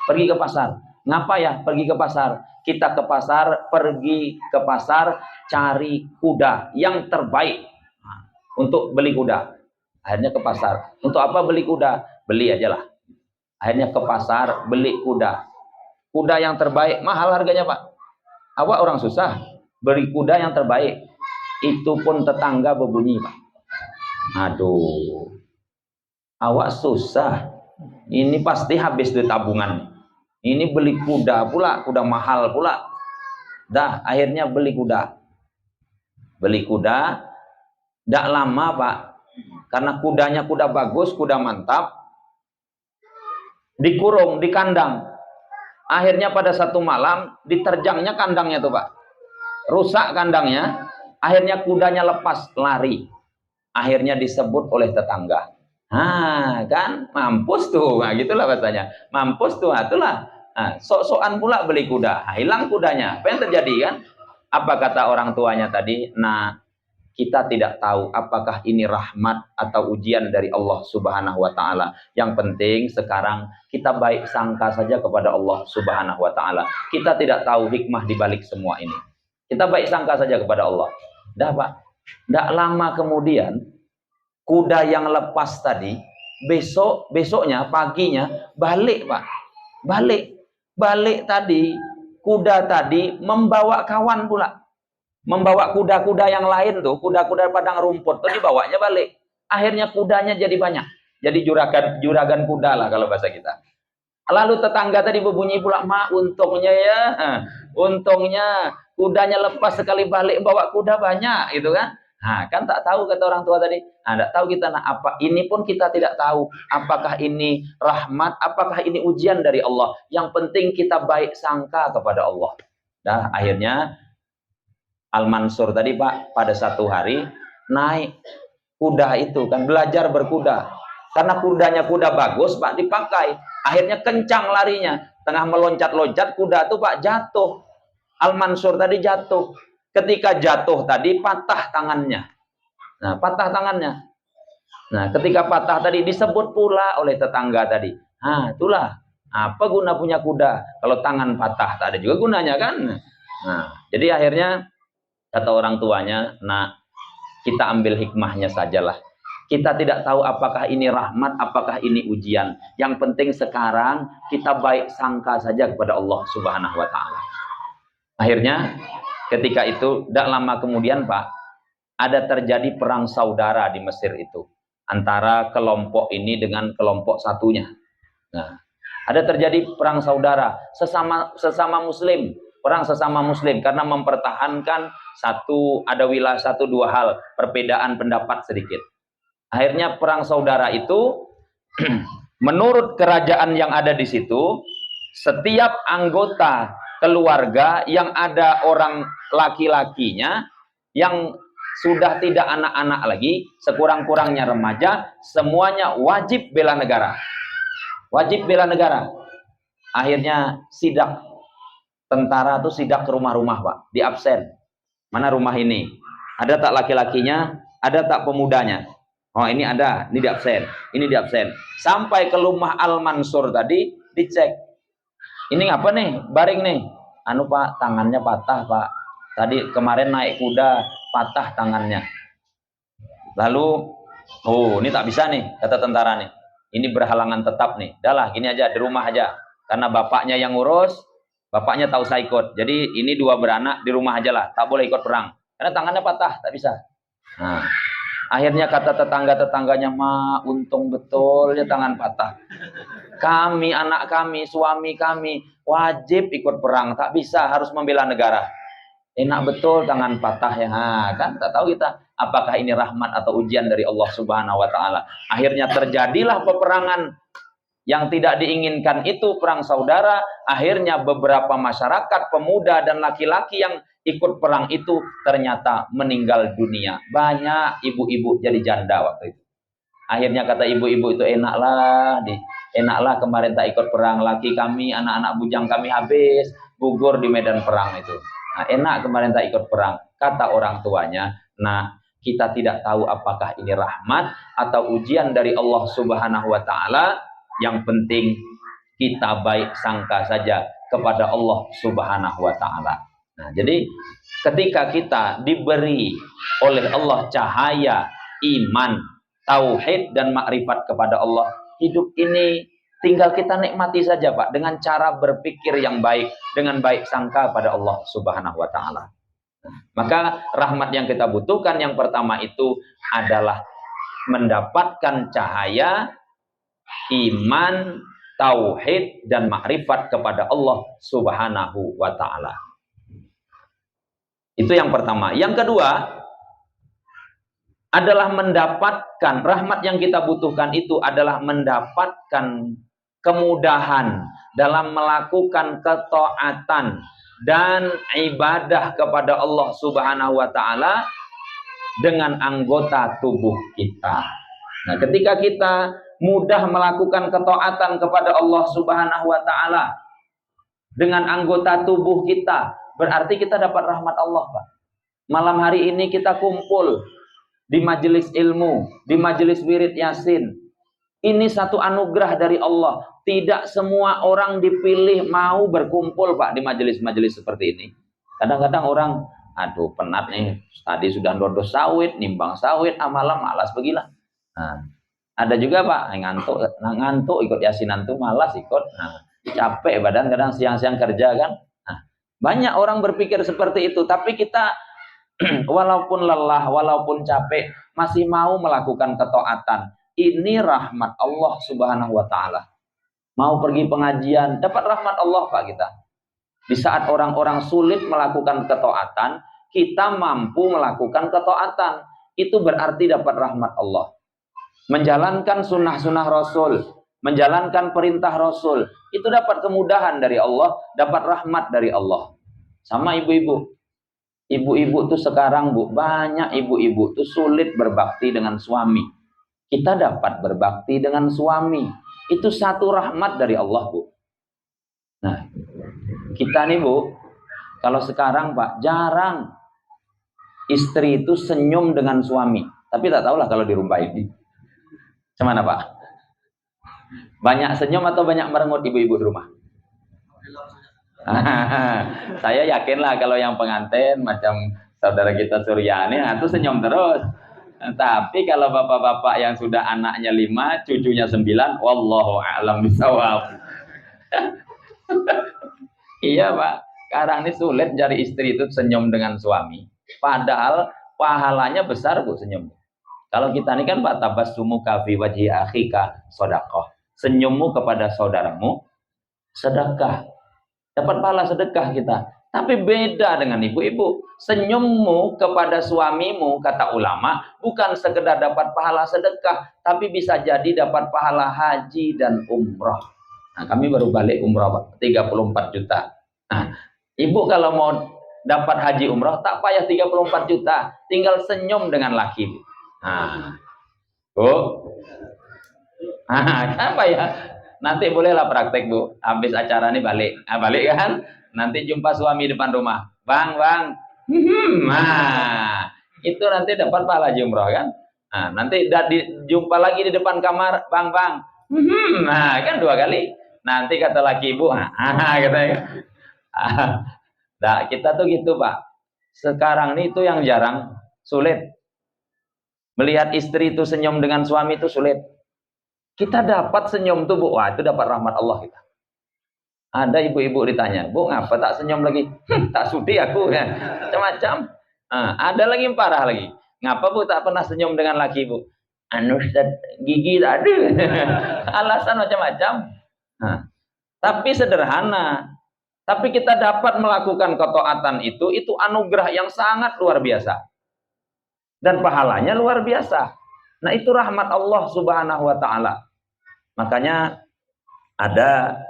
Speaker 1: Pergi ke pasar. Ngapa ya pergi ke pasar? Kita ke pasar, pergi ke pasar, cari kuda yang terbaik. Nah, untuk beli kuda. Akhirnya ke pasar. Untuk apa beli kuda? Beli aja lah. Akhirnya ke pasar, beli kuda. Kuda yang terbaik, mahal harganya Pak. Awak orang susah. Beli kuda yang terbaik. Itu pun tetangga berbunyi Pak. Aduh. Awak susah. Ini pasti habis duit tabungan. Ini beli kuda pula, kuda mahal pula. Dah, akhirnya beli kuda. Beli kuda, tidak lama Pak. Karena kudanya kuda bagus, kuda mantap. Dikurung, di kandang. Akhirnya pada satu malam, diterjangnya kandangnya tuh Pak. Rusak kandangnya. Akhirnya kudanya lepas, lari. Akhirnya disebut oleh tetangga. Kan mampus tuh, nah gitulah bahasanya. Mampus tuh, itulah. Sok-sokan pula beli kuda, hilang kudanya. Apa yang terjadi kan? Apa kata orang tuanya tadi? Nah, kita tidak tahu apakah ini rahmat atau ujian dari Allah Subhanahu wa taala. Yang penting sekarang kita baik sangka saja kepada Allah Subhanahu wa taala. Kita tidak tahu hikmah di balik semua ini. Kita baik sangka saja kepada Allah. Dah Pak, tidak lama kemudian kuda yang lepas tadi besoknya paginya balik Pak. Balik tadi kuda tadi membawa kawan pula. Membawa kuda-kuda yang lain tuh, kuda-kuda padang rumput tuh dibawanya balik. Akhirnya kudanya jadi banyak. Jadi juragan kuda lah kalau bahasa kita. Lalu tetangga tadi berbunyi pula, "Ma, untungnya ya. Untungnya kudanya lepas sekali balik bawa kuda banyak," gitu kan. Kan tak tahu kata orang tua tadi. Tak tahu kita apa. Ini pun kita tidak tahu apakah ini rahmat, apakah ini ujian dari Allah. Yang penting kita baik sangka kepada Allah. Dah akhirnya Al-Mansur tadi Pak, pada satu hari naik kuda itu kan, belajar berkuda. Karena kudanya kuda bagus Pak, dipakai. Akhirnya kencang larinya. Tengah meloncat-loncat kuda itu Pak jatuh. Al-Mansur tadi jatuh. Ketika jatuh tadi patah tangannya. Patah tangannya. Ketika patah tadi disebut pula oleh tetangga tadi. Itulah. Apa guna punya kuda kalau tangan patah? Tak ada juga gunanya kan? Jadi akhirnya kata orang tuanya, "Nah, kita ambil hikmahnya sajalah. Kita tidak tahu apakah ini rahmat, apakah ini ujian. Yang penting sekarang kita baik sangka saja kepada Allah Subhanahu wa taala." Akhirnya ketika itu tidak lama kemudian Pak, ada terjadi perang saudara di Mesir itu antara kelompok ini dengan kelompok satunya. Ada terjadi perang saudara sesama muslim. Perang sesama muslim karena mempertahankan satu dua hal, perbedaan pendapat sedikit. Akhirnya perang saudara itu menurut kerajaan yang ada di situ, setiap anggota keluarga yang ada orang laki-lakinya yang sudah tidak anak-anak lagi, sekurang-kurangnya remaja, semuanya wajib bela negara. Wajib bela negara. Akhirnya sidak. Tentara tuh sidak ke rumah-rumah Pak, di absen. Mana rumah ini? Ada tak laki-lakinya? Ada tak pemudanya? Oh ini ada, ini di absen. Ini di absen. Sampai ke rumah Al-Mansur tadi, dicek. Ini apa nih? Baring nih. Pak, tangannya patah Pak. Tadi kemarin naik kuda, patah tangannya. Lalu, ini tak bisa nih, kata tentara nih. Ini berhalangan tetap nih. Dahlah, gini aja, di rumah aja. Karena bapaknya yang ngurus, bapaknya tahu saya ikut. Jadi ini dua beranak di rumah aja lah. Tak boleh ikut perang. Karena tangannya patah. Tak bisa. Akhirnya kata tetangga-tetangganya, "Ma, untung betul ya tangan patah. Kami, anak kami, suami kami, wajib ikut perang. Tak bisa, harus membela negara. Enak betul tangan patah ya." Kan tak tahu kita apakah ini rahmat atau ujian dari Allah Subhanahu wa taala. Akhirnya terjadilah peperangan yang tidak diinginkan itu, perang saudara. Akhirnya beberapa masyarakat, pemuda dan laki-laki yang ikut perang itu ternyata meninggal dunia. Banyak ibu-ibu jadi janda waktu itu. Akhirnya kata ibu-ibu itu, enaklah kemarin tak ikut perang, laki kami, anak-anak bujang kami habis gugur di medan perang itu. Enak kemarin tak ikut perang. Kata orang tuanya, kita tidak tahu apakah ini rahmat atau ujian dari Allah Subhanahu wa taala. Yang penting kita baik sangka saja kepada Allah Subhanahu wa taala. Jadi ketika kita diberi oleh Allah cahaya iman, tauhid dan makrifat kepada Allah, hidup ini tinggal kita nikmati saja Pak, dengan cara berpikir yang baik, dengan baik sangka pada Allah Subhanahu wa taala. Maka rahmat yang kita butuhkan yang pertama itu adalah mendapatkan cahaya iman, tauhid, dan makrifat kepada Allah Subhanahu wa Ta'ala. Itu yang pertama. Yang kedua adalah mendapatkan rahmat. Yang kita butuhkan itu adalah mendapatkan kemudahan dalam melakukan ketaatan dan ibadah kepada Allah Subhanahu wa Ta'ala dengan anggota tubuh kita. Nah, ketika kita mudah melakukan ketaatan kepada Allah Subhanahu wa Ta'ala dengan anggota tubuh kita, berarti kita dapat rahmat Allah, Pak. Malam hari ini kita kumpul di majelis ilmu, di majelis wirid Yasin. Ini satu anugerah dari Allah. Tidak semua orang dipilih mau berkumpul, Pak, di majelis-majelis seperti ini. Kadang-kadang orang, aduh penat nih, tadi sudah ndodos sawit, nimbang sawit, malam malas begilah. Nah, ada juga, Pak, ngantuk ikut yasinan tuh malas ikut. Nah, capek badan, kadang siang-siang kerja kan. Nah, banyak orang berpikir seperti itu, tapi kita walaupun lelah, walaupun capek, masih mau melakukan ketaatan. Ini rahmat Allah Subhanahu wa Ta'ala. Mau pergi pengajian, dapat rahmat Allah, Pak, kita. Di saat orang-orang sulit melakukan ketaatan, kita mampu melakukan ketaatan. Itu berarti dapat rahmat Allah. Menjalankan sunnah-sunnah Rasul, menjalankan perintah Rasul, itu dapat kemudahan dari Allah, dapat rahmat dari Allah. Sama ibu-ibu. Ibu-ibu tuh sekarang, Bu, banyak ibu-ibu tuh sulit berbakti dengan suami. Kita dapat berbakti dengan suami. Itu satu rahmat dari Allah, Bu. Nah, kita nih, Bu, kalau sekarang, Pak, jarang istri itu senyum dengan suami. Tapi tak tahulah kalau di rumah ini. Gimana, Pak? Banyak senyum atau banyak merengut ibu-ibu di rumah? Saya yakinlah kalau yang pengantin macam saudara kita Suryani, itu senyum terus. Tapi kalau bapak-bapak yang sudah anaknya 5, cucunya 9, wallahu a'lam bishawab. Iya, Pak. Sekarang ini sulit cari istri itu senyum dengan suami. Padahal pahalanya besar, Bu, senyum. Kalau kita ini kan, Pak, tabassumuka fi wajhi akhika sedekah. Senyummu kepada saudaramu sedekah. Dapat pahala sedekah kita. Tapi beda dengan ibu-ibu. Senyummu kepada suamimu, kata ulama, bukan sekedar dapat pahala sedekah, tapi bisa jadi dapat pahala haji dan umrah. Nah, kami baru balik umrah, Pak, 34 juta. Nah, ibu kalau mau dapat haji umrah, tak payah 34 juta. Tinggal senyum dengan laki. Nah, Bu. Apa ya? Nanti bolehlah praktek, Bu. Habis acara ini balik. Balik kan? Nanti jumpa suami depan rumah. Bang. Nah, itu nanti dapat pahala umrah kan? Nah, nanti jumpa lagi di depan kamar, Bang. Nah, kan 2 kali. Nanti kata laki ibu, katanya. Nah, kita tuh gitu, Pak. Sekarang ini itu yang jarang, sulit. Melihat istri itu senyum dengan suami itu sulit. Kita dapat senyum tuh, Bu. Wah, itu dapat rahmat Allah kita. Ada ibu-ibu ditanya, Bu, ngapa tak senyum lagi? Tak sudi aku, ya. Macam-macam. Ada lagi yang parah lagi. Ngapa, Bu, tak pernah senyum dengan laki, Bu? Gigi tak ada. Alasan macam-macam. Tapi sederhana. Tapi kita dapat melakukan ketaatan itu anugerah yang sangat luar biasa. Dan pahalanya luar biasa. Nah, itu rahmat Allah Subhanahu wa Ta'ala. Makanya ada,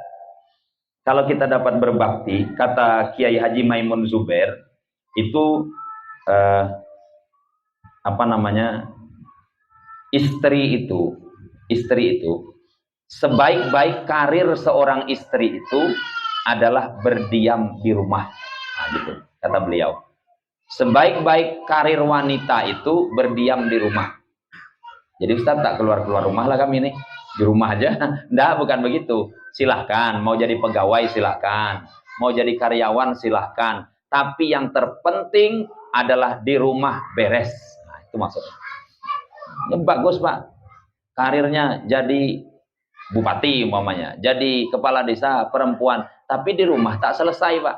Speaker 1: kalau kita dapat berbakti, kata Kiai Haji Maimun Zubair, itu istri itu sebaik-baik karir seorang istri itu adalah berdiam di rumah. Nah, gitu kata beliau. Sebaik-baik karir wanita itu berdiam di rumah. Jadi Ustaz tak keluar-keluar rumah lah kami ini, di rumah aja. Nggak, bukan begitu. Silahkan, mau jadi pegawai silahkan, mau jadi karyawan silahkan. Tapi yang terpenting adalah di rumah beres. Nah, itu maksudnya. Ini bagus, Pak. Karirnya jadi bupati umpamanya, jadi kepala desa perempuan, tapi di rumah tak selesai, Pak.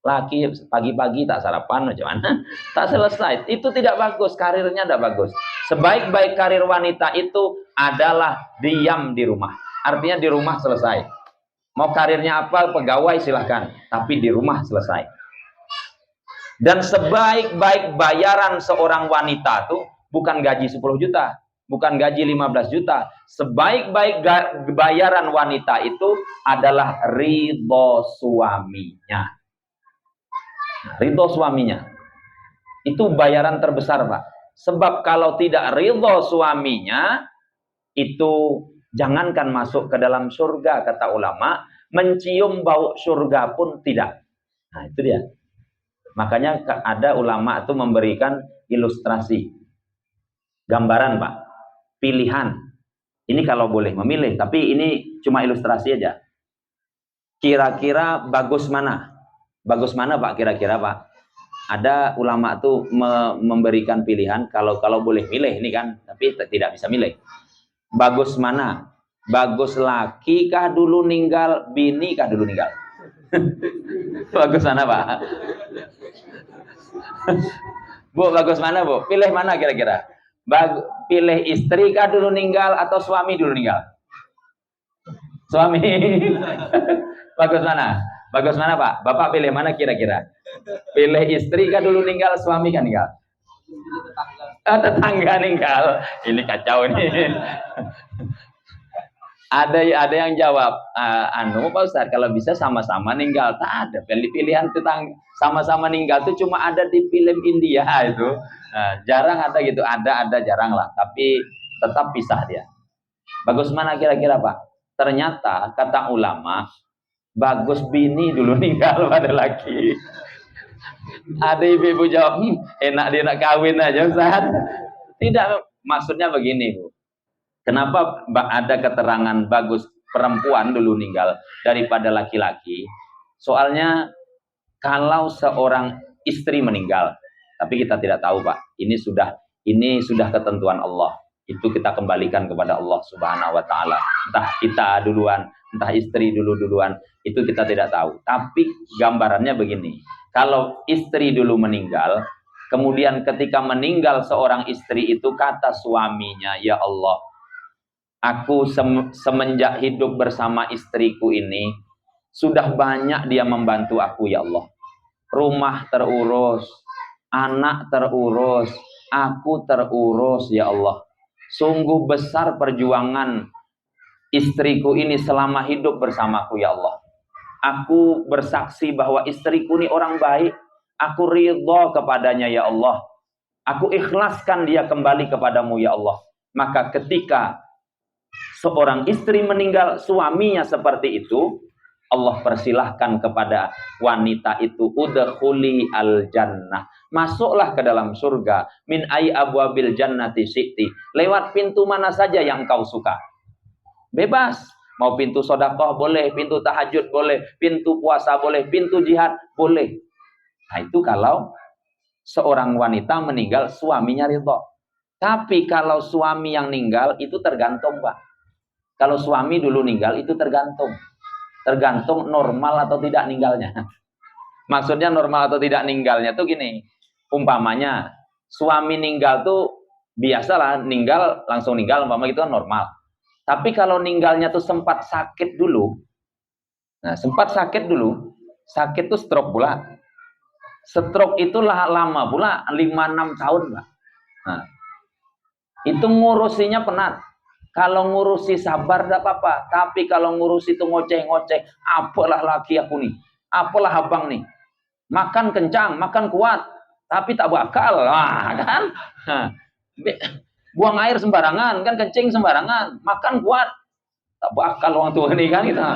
Speaker 1: Laki pagi-pagi tak sarapan macam mana? Tak selesai. Itu tidak bagus, karirnya tidak bagus. Sebaik-baik karir wanita itu adalah diam di rumah. Artinya di rumah selesai. Mau karirnya apa, pegawai silahkan. Tapi di rumah selesai. Dan sebaik-baik bayaran seorang wanita tuh bukan gaji 10 juta. Bukan gaji 15 juta. Sebaik-baik bayaran wanita itu adalah ridho suaminya. Ridho suaminya itu bayaran terbesar, Pak. Sebab kalau tidak ridho suaminya, itu jangankan masuk ke dalam surga, kata ulama, mencium bau surga pun tidak. Nah itu dia. Makanya ada ulama itu memberikan ilustrasi, gambaran, Pak, pilihan. Ini kalau boleh memilih, tapi ini cuma ilustrasi aja. Kira-kira bagus mana? Bagus mana, Pak, kira-kira, Pak? Ada ulama tuh memberikan pilihan, kalau boleh milih ini kan, tapi tidak bisa milih. Bagus mana? Bagus laki kah dulu ninggal, bini kah dulu ninggal? Bagus mana, Pak? Bu, bagus mana, Bu? Pilih mana kira-kira? Pilih istri kah dulu ninggal atau suami dulu ninggal? Suami. Bagus mana? Bagus mana, Pak? Bapak pilih mana kira-kira? Pilih istri kah dulu ninggal, suami kan ninggal? Tetangga ninggal. Ini kacau nih. Ada yang jawab, Pak Ustaz, kalau bisa sama-sama ninggal. Tak ada pilihan tentang sama-sama ninggal itu cuma ada di film India itu. Jarang ada gitu, ada jarang lah. Tapi tetap pisah dia. Bagus mana kira-kira, Pak? Ternyata kata ulama, bagus bini dulu ninggal pada laki. Ada ibu-ibu jawab, enak dia nak kawin aja, Ustaz. Tidak, maksudnya begini, Bu. Kenapa ada keterangan bagus perempuan dulu ninggal daripada laki-laki? Soalnya kalau seorang istri meninggal, tapi kita tidak tahu, Pak. Ini sudah ketentuan Allah. Itu kita kembalikan kepada Allah Subhanahu wa taala. Entah kita duluan, entah istri duluan, itu kita tidak tahu. Tapi gambarannya begini. Kalau istri dulu meninggal, kemudian ketika meninggal seorang istri itu kata suaminya, "Ya Allah, aku semenjak hidup bersama istriku ini, sudah banyak dia membantu aku, ya Allah. Rumah terurus, anak terurus, aku terurus, ya Allah. Sungguh besar perjuangan istriku ini selama hidup bersamaku, ya Allah. Aku bersaksi bahwa istriku ini orang baik. Aku ridho kepadanya, ya Allah. Aku ikhlaskan dia kembali kepadamu, ya Allah." Maka ketika seorang istri meninggal, suaminya seperti itu, Allah persilahkan kepada wanita itu, udkhuli al jannah, masuklah ke dalam surga, min ai abwabil jannati syi'ti, lewat pintu mana saja yang kau suka, bebas. Mau pintu sedekah boleh, pintu tahajud boleh, pintu puasa boleh, pintu jihad boleh. Nah itu kalau seorang wanita meninggal suaminya ridho. Tapi kalau suami yang meninggal itu tergantung, Pak. Kalau suami dulu meninggal itu tergantung normal atau tidak ninggalnya. Maksudnya normal atau tidak ninggalnya tuh gini. Umpamanya suami meninggal tuh biasalah, ninggal langsung ninggal, umpama itu kan normal. Tapi kalau ninggalnya tuh sempat sakit dulu. Nah, sempat sakit dulu. Sakit tuh stroke pula. Stroke itu lama pula, 5-6 tahun, Pak. Nah, itu ngurusinya penat. Kalau ngurusi sabar tidak apa-apa. Tapi kalau ngurusi itu ngoceh-ngoceh, apalah laki aku nih, apalah abang nih. Makan kencang, makan kuat, tapi tak bakal. Wah, kan? Nah, buang air sembarangan, kan kencing sembarangan, makan kuat, tak bakal orang tua ini kan kita.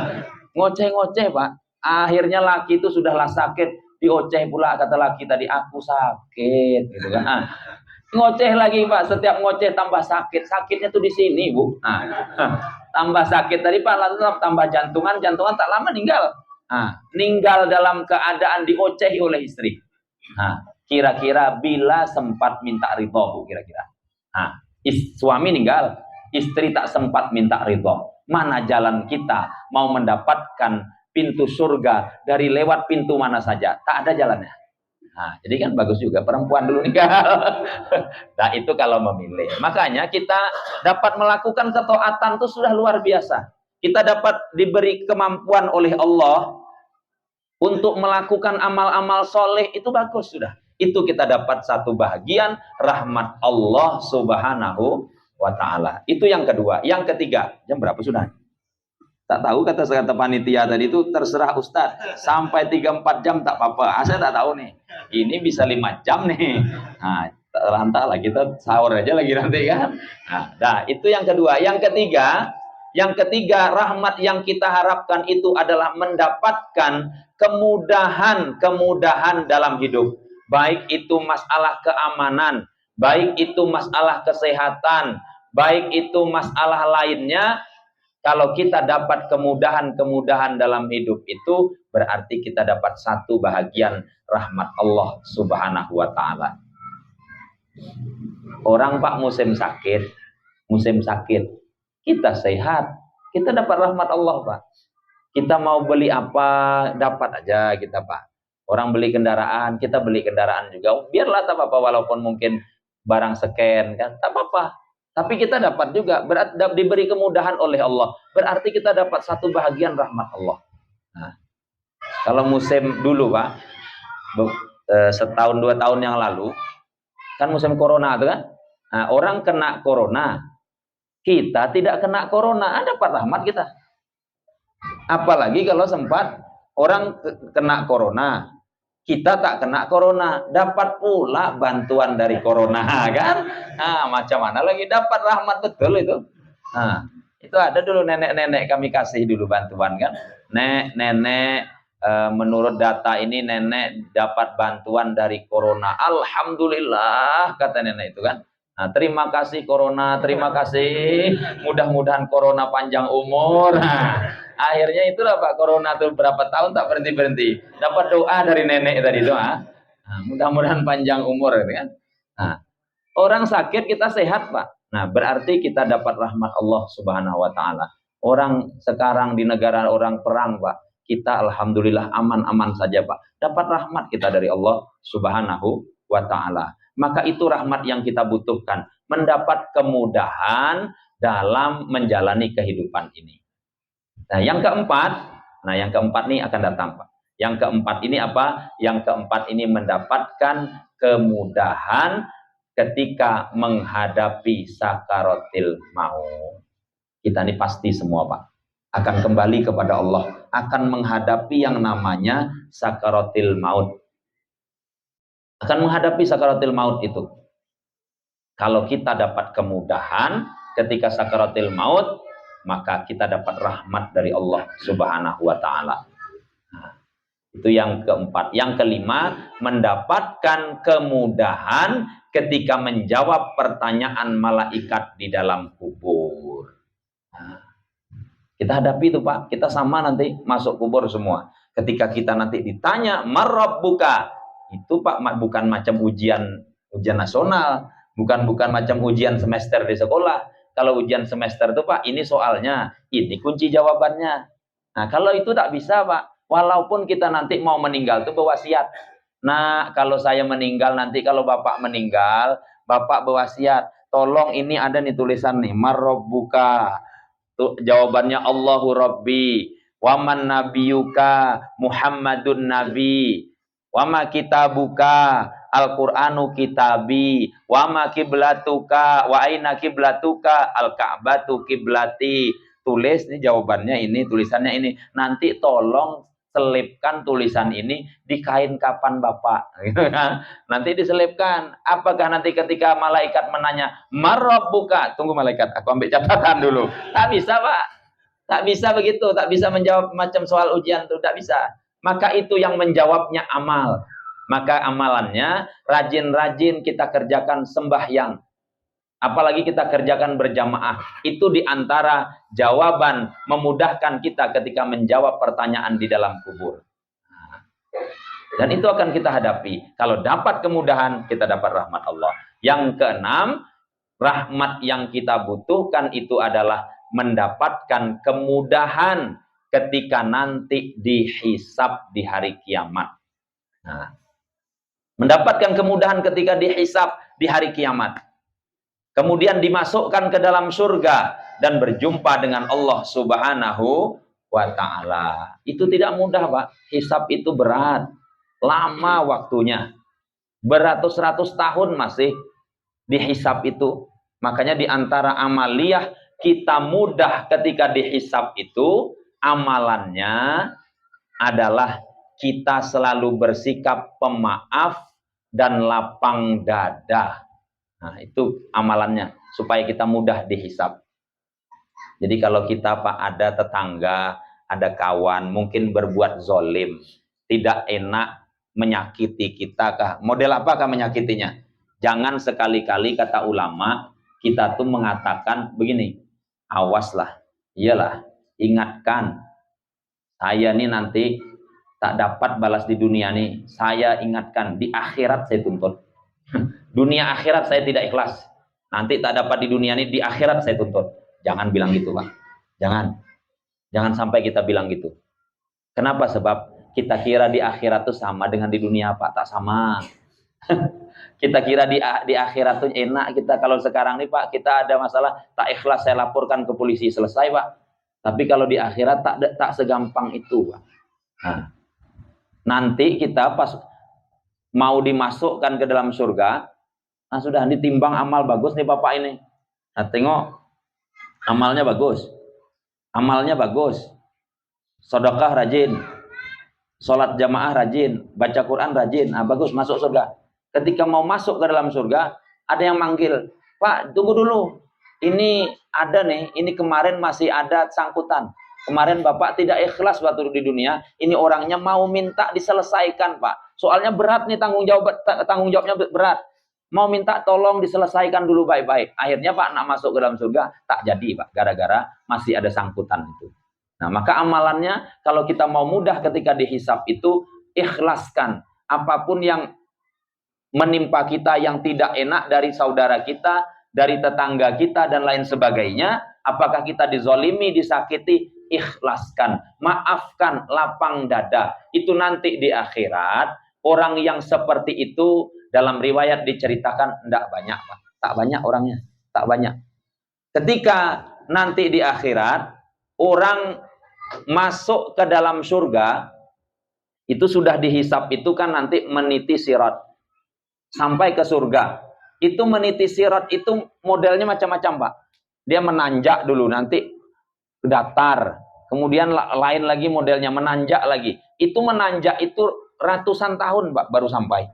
Speaker 1: Ngoceh-ngoceh, Pak. Akhirnya laki itu sudahlah sakit, dioceh pula kata laki tadi, aku sakit gitu kan. Ngoceh lagi, Pak, setiap ngoceh tambah sakit. Sakitnya tuh di sini, Bu. Nah, tambah sakit tadi, Pak, lalu tambah jantungan tak lama meninggal. Nah, meninggal dalam keadaan diocehi oleh istri. Nah, kira-kira bila sempat minta ridho, Bu, kira-kira. Nah, suami meninggal, istri tak sempat minta ridho. Mana jalan kita mau mendapatkan pintu surga dari lewat pintu mana saja, tak ada jalannya. Nah, jadi kan bagus juga perempuan dulu nikah. Nah, itu kalau memilih. Makanya kita dapat melakukan ketaatan itu sudah luar biasa. Kita dapat diberi kemampuan oleh Allah untuk melakukan amal-amal soleh, itu bagus sudah. Itu kita dapat satu bahagian rahmat Allah Subhanahu wa ta'ala. Itu yang kedua. Yang ketiga, jam berapa sudah? Tak tahu, kata panitia tadi itu terserah Ustadz. Sampai 3-4 jam tak apa-apa. Saya tak tahu nih. Ini bisa 5 jam nih. Nah, terlantar lah kita sahur aja lagi nanti kan. Nah, itu yang kedua. Yang ketiga, rahmat yang kita harapkan itu adalah mendapatkan kemudahan dalam hidup. Baik itu masalah keamanan, baik itu masalah kesehatan, baik itu masalah lainnya. Kalau kita dapat kemudahan dalam hidup itu, berarti kita dapat satu bahagian rahmat Allah Subhanahu wa ta'ala. Orang Pak musim sakit, kita sehat, kita dapat rahmat Allah Pak. Kita mau beli apa, dapat aja kita Pak. Orang beli kendaraan, kita beli kendaraan juga. Biarlah tak apa-apa, walaupun mungkin barang scan kan, tak apa-apa. Tapi kita dapat juga, diberi kemudahan oleh Allah. Berarti kita dapat satu bahagian rahmat Allah. Nah, kalau musim dulu Pak, setahun 2 tahun yang lalu, kan musim corona itu kan. Nah, orang kena corona, kita tidak kena corona, dapat rahmat kita. Apalagi kalau sempat orang kena corona, kita tak kena corona, dapat pula bantuan dari corona kan? Nah, macam mana lagi dapat rahmat betul itu? Nah, itu ada dulu nenek-nenek kami kasih dulu bantuan kan? Nenek menurut data ini nenek dapat bantuan dari corona. Alhamdulillah kata nenek itu kan. Nah, terima kasih corona, terima kasih. Mudah-mudahan corona panjang umur. Nah, akhirnya itulah Pak, corona tuh berapa tahun tak berhenti-berhenti. Dapat doa dari nenek tadi doa. Nah, mudah-mudahan panjang umur kan. Nah, orang sakit kita sehat Pak. Nah, berarti kita dapat rahmat Allah Subhanahu wa ta'ala. Orang sekarang di negara orang perang Pak, kita alhamdulillah aman-aman saja Pak. Dapat rahmat kita dari Allah Subhanahu wa ta'ala. Maka itu rahmat yang kita butuhkan, mendapat kemudahan dalam menjalani kehidupan ini. Nah, yang keempat nih akan datang Pak. Yang keempat ini apa? Yang keempat ini mendapatkan kemudahan ketika menghadapi sakaratil maut. Kita ini pasti semua Pak akan kembali kepada Allah, akan menghadapi yang namanya sakaratil maut. Akan menghadapi sakaratil maut itu. Kalau kita dapat kemudahan ketika sakaratil maut, maka kita dapat rahmat dari Allah Subhanahu wa ta'ala. Nah, itu yang keempat. Yang kelima, mendapatkan kemudahan ketika menjawab pertanyaan malaikat di dalam kubur. Nah, kita hadapi itu Pak, kita sama nanti masuk kubur semua. Ketika kita nanti ditanya, marrabbuka, itu Pak bukan macam ujian nasional, bukan macam ujian semester di sekolah. Kalau ujian semester itu Pak, ini soalnya, ini kunci jawabannya. Nah, kalau itu tak bisa Pak, walaupun kita nanti mau meninggal itu berwasiat. Nah, kalau saya meninggal nanti, kalau Bapak meninggal, Bapak berwasiat, tolong ini ada nih tulisan nih, marrabbuka. Jawabannya Allahu Rabbi, waman nabiyuka Muhammadun Nabi, wama kitabuka Al-Qur'anu kitabi, wama kiblatuka wa aina kiblatuka al-Ka'batu kiblati. Tulis nih jawabannya ini, tulisannya ini. Nanti tolong selipkan tulisan ini di kain kapan Bapak. Nanti diselipkan. Apakah nanti ketika malaikat menanya, marrabbuka, tunggu malaikat, aku ambil catatan dulu. Tak bisa Pak. Tak bisa begitu, tak bisa menjawab macam soal ujian itu, tak bisa. Maka itu yang menjawabnya amal. Maka amalannya rajin-rajin kita kerjakan sembahyang. Apalagi kita kerjakan berjamaah. Itu diantara jawaban memudahkan kita ketika menjawab pertanyaan di dalam kubur. Dan itu akan kita hadapi. Kalau dapat kemudahan, kita dapat rahmat Allah. Yang keenam, rahmat yang kita butuhkan itu adalah mendapatkan kemudahan ketika nanti dihisab di hari kiamat. Nah, mendapatkan kemudahan ketika dihisab di hari kiamat. Kemudian dimasukkan ke dalam surga dan berjumpa dengan Allah Subhanahu wa ta'ala. Itu tidak mudah, Pak. Hisab itu berat. Lama waktunya. Beratus-ratus tahun masih dihisab itu. Makanya di antara amaliyah kita mudah ketika dihisab itu, amalannya adalah kita selalu bersikap pemaaf dan lapang dada. Nah, itu amalannya supaya kita mudah dihisab. Jadi kalau kita Pak ada tetangga, ada kawan mungkin berbuat zolim, tidak enak menyakiti kita kah? Model apakah menyakitinya? Jangan sekali-kali kata ulama kita tuh mengatakan begini, awaslah, iyalah, ingatkan, saya nih nanti tak dapat balas di dunia nih, saya ingatkan di akhirat saya tuntut. Dunia akhirat saya tidak ikhlas. Nanti tak dapat di dunia ini, di akhirat saya tuntut. Jangan bilang gitu, Pak. Jangan. Jangan sampai kita bilang gitu. Kenapa? Sebab kita kira di akhirat itu sama dengan di dunia, Pak. Tak sama. Kita kira di akhirat itu enak kita. Kalau sekarang nih, Pak, kita ada masalah, tak ikhlas saya laporkan ke polisi, selesai, Pak. Tapi kalau di akhirat tak segampang itu, Pak. Nah, nanti kita pas mau dimasukkan ke dalam surga, nah sudah ditimbang amal bagus nih Bapak ini. Nah tengok, amalnya bagus. Amalnya bagus. Sedekah rajin. Sholat jamaah rajin. Baca Quran rajin. Nah bagus, masuk surga. Ketika mau masuk ke dalam surga, ada yang manggil, Pak tunggu dulu. Ini ada nih, ini kemarin masih ada sangkutan. Kemarin Bapak tidak ikhlas waktu di dunia, ini orangnya mau minta diselesaikan, Pak. Soalnya berat nih tanggung jawabnya berat. Mau minta tolong diselesaikan dulu baik-baik. Akhirnya Pak nak masuk ke dalam surga, tak jadi, Pak. Gara-gara masih ada sangkutan itu. Nah, maka amalannya kalau kita mau mudah ketika dihisab itu, ikhlaskan apapun yang menimpa kita yang tidak enak dari saudara kita, dari tetangga kita dan lain sebagainya. Apakah kita dizolimi, disakiti, ikhlaskan, maafkan, lapang dada. Itu nanti di akhirat, orang yang seperti itu dalam riwayat diceritakan tidak banyak, Pak. Tak banyak orangnya, tak banyak. Ketika nanti di akhirat, orang masuk ke dalam surga, itu sudah dihisap itu kan nanti meniti sirat sampai ke surga. Itu meniti sirat itu modelnya macam-macam, Pak. Dia menanjak dulu, nanti datar. Kemudian lain lagi modelnya menanjak lagi. Itu menanjak itu ratusan tahun, Pak, baru sampai.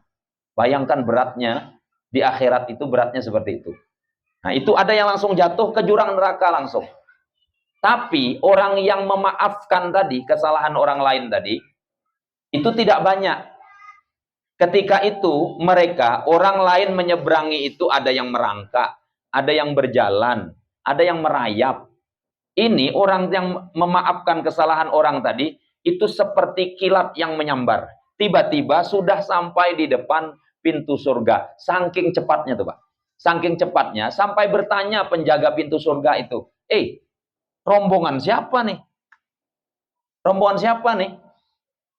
Speaker 1: Bayangkan beratnya di akhirat itu beratnya seperti itu. Nah, itu ada yang langsung jatuh ke jurang neraka langsung. Tapi orang yang memaafkan tadi kesalahan orang lain tadi itu tidak banyak. Ketika itu mereka orang lain menyeberangi itu ada yang merangkak, ada yang berjalan, ada yang merayap. Ini orang yang memaafkan kesalahan orang tadi itu seperti kilat yang menyambar. Tiba-tiba sudah sampai di depan pintu surga. Saking cepatnya tuh, Pak. Saking cepatnya sampai bertanya penjaga pintu surga itu, rombongan siapa nih? Rombongan siapa nih?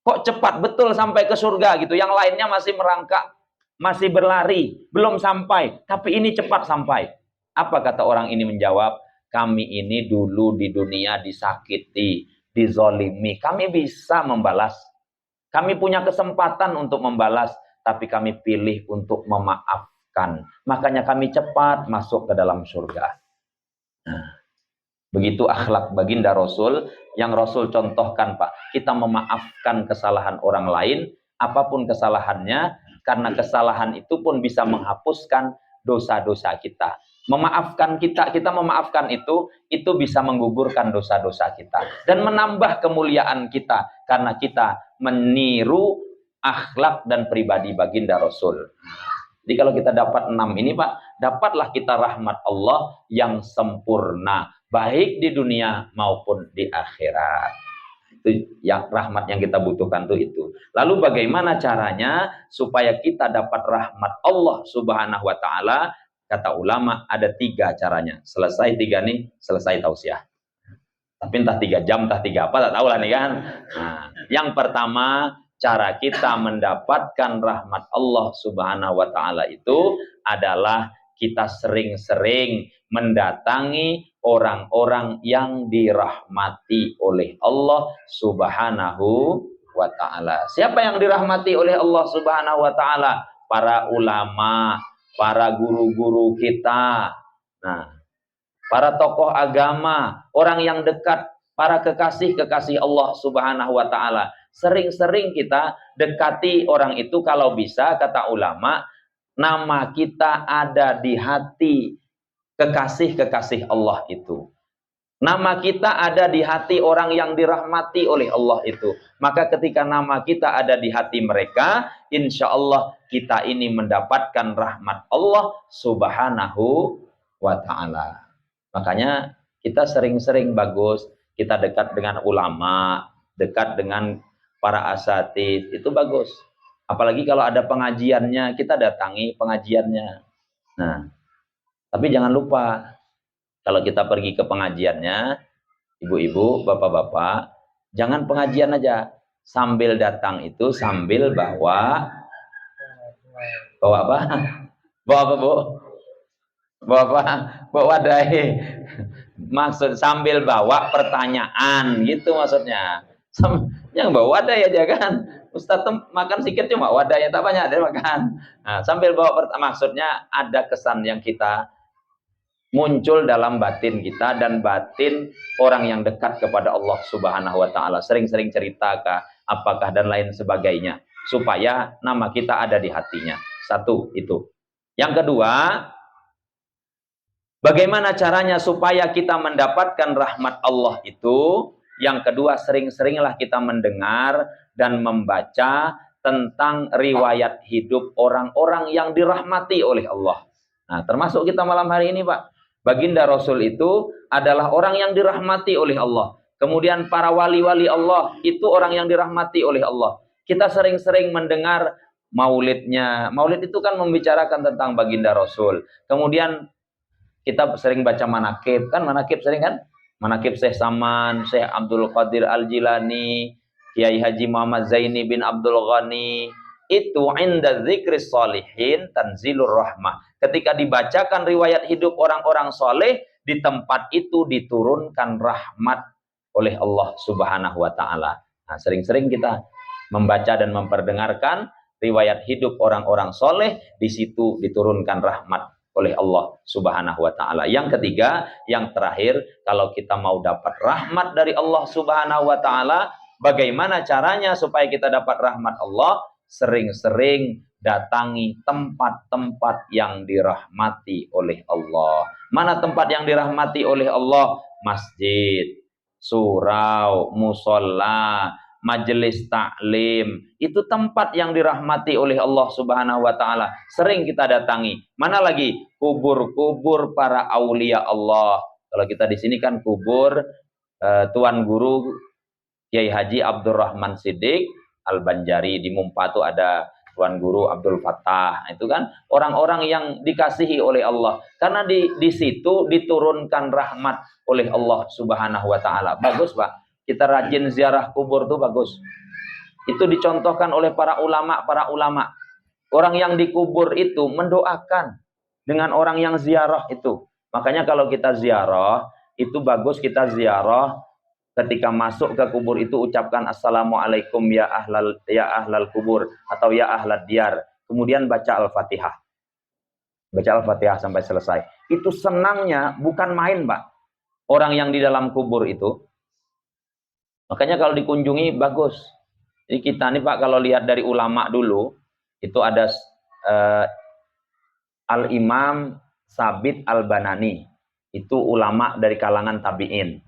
Speaker 1: Kok cepat betul sampai ke surga gitu? Yang lainnya masih merangkak, masih berlari, belum sampai. Tapi ini cepat sampai. Apa kata orang ini menjawab? Kami ini dulu di dunia disakiti, dizolimi. Kami bisa membalas. Kami punya kesempatan untuk membalas, tapi kami pilih untuk memaafkan. Makanya kami cepat masuk ke dalam surga. Nah, begitu akhlak baginda Rasul yang Rasul contohkan, Pak. Kita memaafkan kesalahan orang lain, apapun kesalahannya, karena kesalahan itu pun bisa menghapuskan dosa-dosa kita. Memaafkan kita memaafkan itu bisa menggugurkan dosa-dosa kita dan menambah kemuliaan kita karena kita meniru akhlak dan pribadi baginda Rasul. Jadi kalau kita dapat 6 ini, Pak, dapatlah kita rahmat Allah yang sempurna baik di dunia maupun di akhirat. Itu yang rahmat yang kita butuhkan tuh itu. Lalu bagaimana caranya supaya kita dapat rahmat Allah Subhanahu wa taala? Kata ulama ada 3 caranya. Selesai 3 nih, selesai tausiah. Tapi entah 3 jam, entah 3 apa, tak tahu lah nih kan. Nah, yang pertama, cara kita mendapatkan rahmat Allah Subhanahu wa taala itu adalah kita sering-sering mendatangi orang-orang yang dirahmati oleh Allah Subhanahu wa taala. Siapa yang dirahmati oleh Allah Subhanahu wa taala? Para ulama, para guru-guru kita. Nah, para tokoh agama, orang yang dekat, para kekasih-kekasih Allah Subhanahu wa taala. Sering-sering kita dekati orang itu, kalau bisa kata ulama, nama kita ada di hati kekasih-kekasih Allah itu. Nama kita ada di hati orang yang dirahmati oleh Allah itu. Maka ketika nama kita ada di hati mereka, insya Allah kita ini mendapatkan rahmat Allah Subhanahu wa ta'ala. Makanya kita sering-sering bagus, kita dekat dengan ulama, dekat dengan para asatidz, itu bagus. Apalagi kalau ada pengajiannya, kita datangi pengajiannya. Nah, tapi jangan lupa, kalau kita pergi ke pengajiannya, ibu-ibu, bapak-bapak, jangan pengajian aja. Sambil datang itu, sambil bawa apa? Bawa apa, Bu? Bawa apa? Bawa wadah. Maksud sambil bawa pertanyaan, gitu maksudnya. Yang bawa wadah aja kan. Ustaz makan sedikit cuma wadahnya tak banyak, dia makan. Nah, sambil bawa maksudnya ada kesan yang kita muncul dalam batin kita dan batin orang yang dekat kepada Allah Subhanahu wa taala. Sering-sering cerita apakah dan lain sebagainya supaya nama kita ada di hatinya. Satu itu. Yang kedua, bagaimana caranya supaya kita mendapatkan rahmat Allah itu? Yang kedua, sering-seringlah kita mendengar dan membaca tentang riwayat hidup orang-orang yang dirahmati oleh Allah. Nah, termasuk kita malam hari ini, Pak. Baginda Rasul itu adalah orang yang dirahmati oleh Allah. Kemudian para wali-wali Allah itu orang yang dirahmati oleh Allah. Kita sering-sering mendengar maulidnya. Maulid itu kan membicarakan tentang Baginda Rasul. Kemudian kita sering baca manakib, kan manakib sering kan? Manakib Syekh Saman, Syekh Abdul Qadir Al-Jilani, Kiai Haji Muhammad Zaini bin Abdul Ghani. Itu inda dzikris sholihin tanzilur rahmah. Ketika dibacakan riwayat hidup orang-orang soleh, di tempat itu diturunkan rahmat oleh Allah Subhanahu wa taala. Nah, sering-sering kita membaca dan memperdengarkan riwayat hidup orang-orang soleh, di situ diturunkan rahmat oleh Allah Subhanahu wa taala. Yang ketiga, yang terakhir, kalau kita mau dapat rahmat dari Allah Subhanahu wa taala, bagaimana caranya supaya kita dapat rahmat Allah? Sering-sering datangi tempat-tempat yang dirahmati oleh Allah. Mana tempat yang dirahmati oleh Allah? Masjid, surau, musola, majelis taklim. Itu tempat yang dirahmati oleh Allah Subhanahu wa taala. Sering kita datangi. Mana lagi? Kubur-kubur para aulia Allah. Kalau kita di sini kan kubur Tuan Guru Kiai Haji Abdurrahman Siddiq Al-Banjari. Di Mumpa itu ada Tuan Guru Abdul Fattah. Itu kan orang-orang yang dikasihi oleh Allah. Karena di situ diturunkan rahmat oleh Allah Subhanahu wa taala. Bagus, Pak. Kita rajin ziarah kubur tuh bagus. Itu dicontohkan oleh para ulama. Orang yang dikubur itu mendoakan dengan orang yang ziarah itu. Makanya kalau kita ziarah, itu bagus kita ziarah. Ketika masuk ke kubur itu ucapkan assalamualaikum ya ahlal kubur atau ya ahlad diyar. Kemudian baca Al-Fatihah. Baca Al-Fatihah sampai selesai. Itu senangnya bukan main, Pak. Orang yang di dalam kubur itu. Makanya kalau dikunjungi bagus. Jadi kita nih, Pak, kalau lihat dari ulama dulu, itu ada Al-Imam Sabit Al-Banani. Itu ulama dari kalangan tabi'in.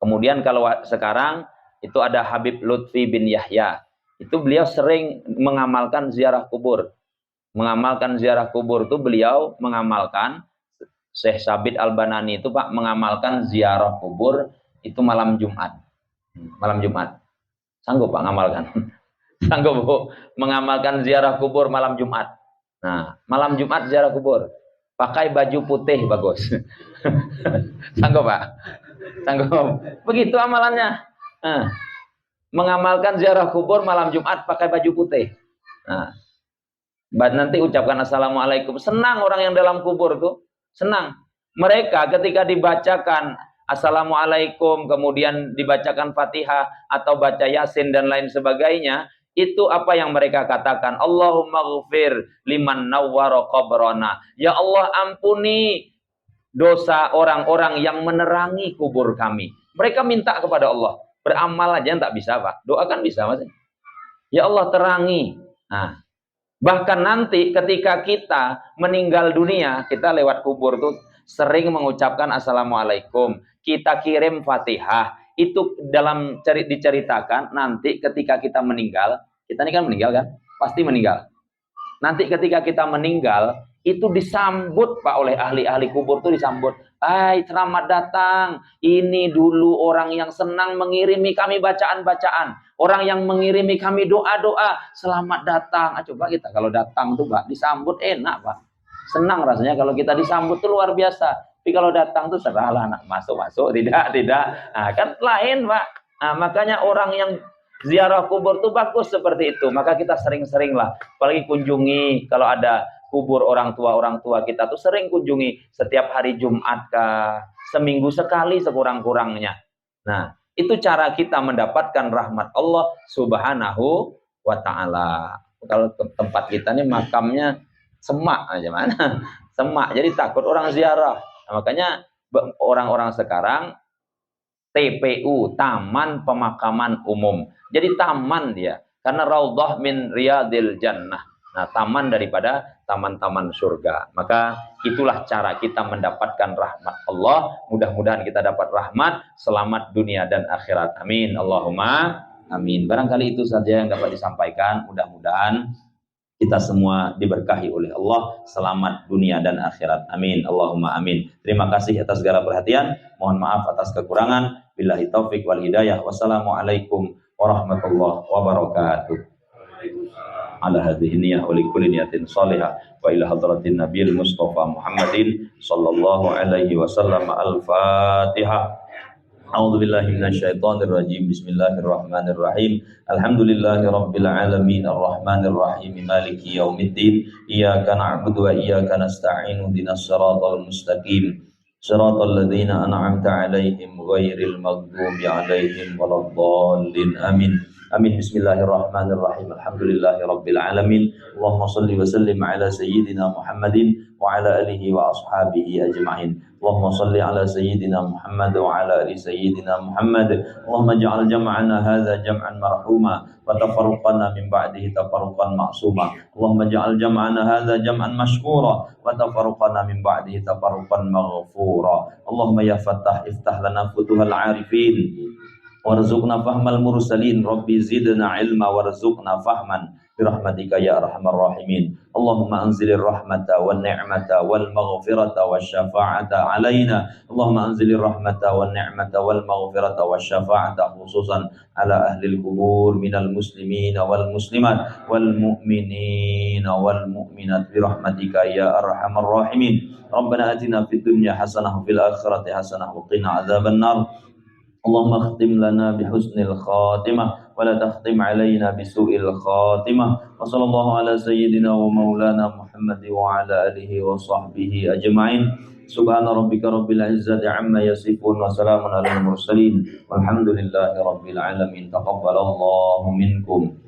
Speaker 1: Kemudian kalau sekarang itu ada Habib Lutfi bin Yahya. Itu beliau sering mengamalkan ziarah kubur. Mengamalkan ziarah kubur itu beliau mengamalkan. Syekh Sabit Al-Banani itu, Pak, mengamalkan ziarah kubur itu malam Jumat. Malam Jumat. Sanggup, Pak, ngamalkan? Sanggup, Bu, mengamalkan ziarah kubur malam Jumat. Nah, malam Jumat ziarah kubur. Pakai baju putih bagus. Sanggup, Pak? Sanggup. Begitu amalannya. Nah, mengamalkan ziarah kubur malam Jumat pakai baju putih. Nah, nanti ucapkan assalamualaikum. Senang orang yang dalam kubur tuh, senang. Mereka ketika dibacakan assalamualaikum, kemudian dibacakan Fatihah atau baca Yasin dan lain sebagainya, itu apa yang mereka katakan? Allahumma ghfir liman nawwara qabrana. Ya Allah, ampuni dosa orang-orang yang menerangi kubur kami. Mereka minta kepada Allah. Beramal aja tak bisa, Pak. Doa kan bisa, Mas. Ya Allah, terangi. Nah, bahkan nanti ketika kita meninggal dunia, kita lewat kubur tuh sering mengucapkan assalamualaikum. Kita kirim Fatihah. Itu dalam diceritakan nanti ketika kita meninggal, kita ini kan meninggal kan? Pasti meninggal. Nanti ketika kita meninggal, itu disambut Pak oleh ahli-ahli kubur tuh disambut. Hai, selamat datang. Ini dulu orang yang senang mengirimi kami bacaan-bacaan. Orang yang mengirimi kami doa-doa. Selamat datang. Coba kita kalau datang tuh Pak, disambut enak Pak. Senang rasanya kalau kita disambut tuh luar biasa. Tapi kalau datang tuh serahlah anak masuk-masuk. Tidak. Nah, kan lain Pak. Nah, makanya orang yang ziarah kubur tuh bagus seperti itu. Maka kita sering-sering lah. Apalagi kunjungi kalau ada kubur orang tua kita tuh sering kunjungi setiap hari Jumat kah, seminggu sekali sekurang-kurangnya. Nah, itu cara kita mendapatkan rahmat Allah Subhanahu wa taala. Kalau tempat kita nih makamnya semak aja mana? Semak. Jadi takut orang ziarah. Nah, makanya orang-orang sekarang TPU, Taman Pemakaman Umum. Jadi taman dia, karena raudhah min riyadil jannah. Nah, taman daripada taman-taman surga. Maka itulah cara kita mendapatkan rahmat Allah. Mudah-mudahan kita dapat rahmat, selamat dunia dan akhirat. Amin. Allahumma amin. Barangkali itu saja yang dapat disampaikan. Mudah-mudahan kita semua diberkahi oleh Allah, selamat dunia dan akhirat. Amin. Allahumma amin. Terima kasih atas segala perhatian. Mohon maaf atas kekurangan. Billahi taufik wal hidayah. Wassalamualaikum warahmatullahi wabarakatuh. Ala hadhihi niyyah wa likulli niyatin salihah wa ila hadratin nabiyil mustafa Muhammadin sallallahu alaihi wasallam. Al-Fatihah. A'udzu billahi minasyaitonir rajim. Bismillahirrahmanirrahim. Alhamdulillahi rabbil alamin arrahmanir rahim maliki yaumiddin. Iyyaka na'budu wa iyyaka nasta'in. Ihdinas siratal mustaqim. Shiratal ladzina an'amta 'alaihim ghairil maghdubi 'alaihim waladdallin. Amin. Amin. Bismillahirrahmanirrahim. Alhamdulillahi rabbil alamin. Allahumma shalli wa sallim ala sayyidina Muhammadin wa ala alihi wa ashabihi ajma'in. Allahumma shalli ala sayyidina Muhammad wa ala ali sayyidina Muhammad. Allahumma ja'al jam'ana hadza jam'an marhuma wa tafarruqana min ba'dihi tafarruqan ma'suma. Allahumma ja'al jam'ana hadza jam'an mashkura wa tafarruqana min ba'dihi tafarruqan maghfura. Allahumma ya Fattah iftah lana futuhal 'arifin warzuqna fahmal mursalin. Rabbi zidna ilma warzuqna fahman birahmatika ya arhamar rahimin. Allahumma anzilir rahmata wan ni'mata wal maghfirata wasyafa'ata alaina. Allahumma anzilir rahmata wan ni'mata wal maghfirata wasyafa'ata khususan ala ahlil qubur minal muslimin wal muslimat wal mu'minin wal mu'minat birahmatika ya arhamar rahimin. Rabbana atina fid dunya hasanah wa fil akhirati hasanah wa qina adzaban nar. Allahumma khtim lana bihusnil khatimah wa la takhtim alaina bisu'il khatimah. Wa sallallahu ala sayyidina wa maulana Muhammad wa ala alihi wa sahbihi ajma'in. Subhana rabbika rabbil izzati amma yasifun wa salamun alal mursalin walhamdulillahi rabbil alamin. Taqabbalallahu minkum.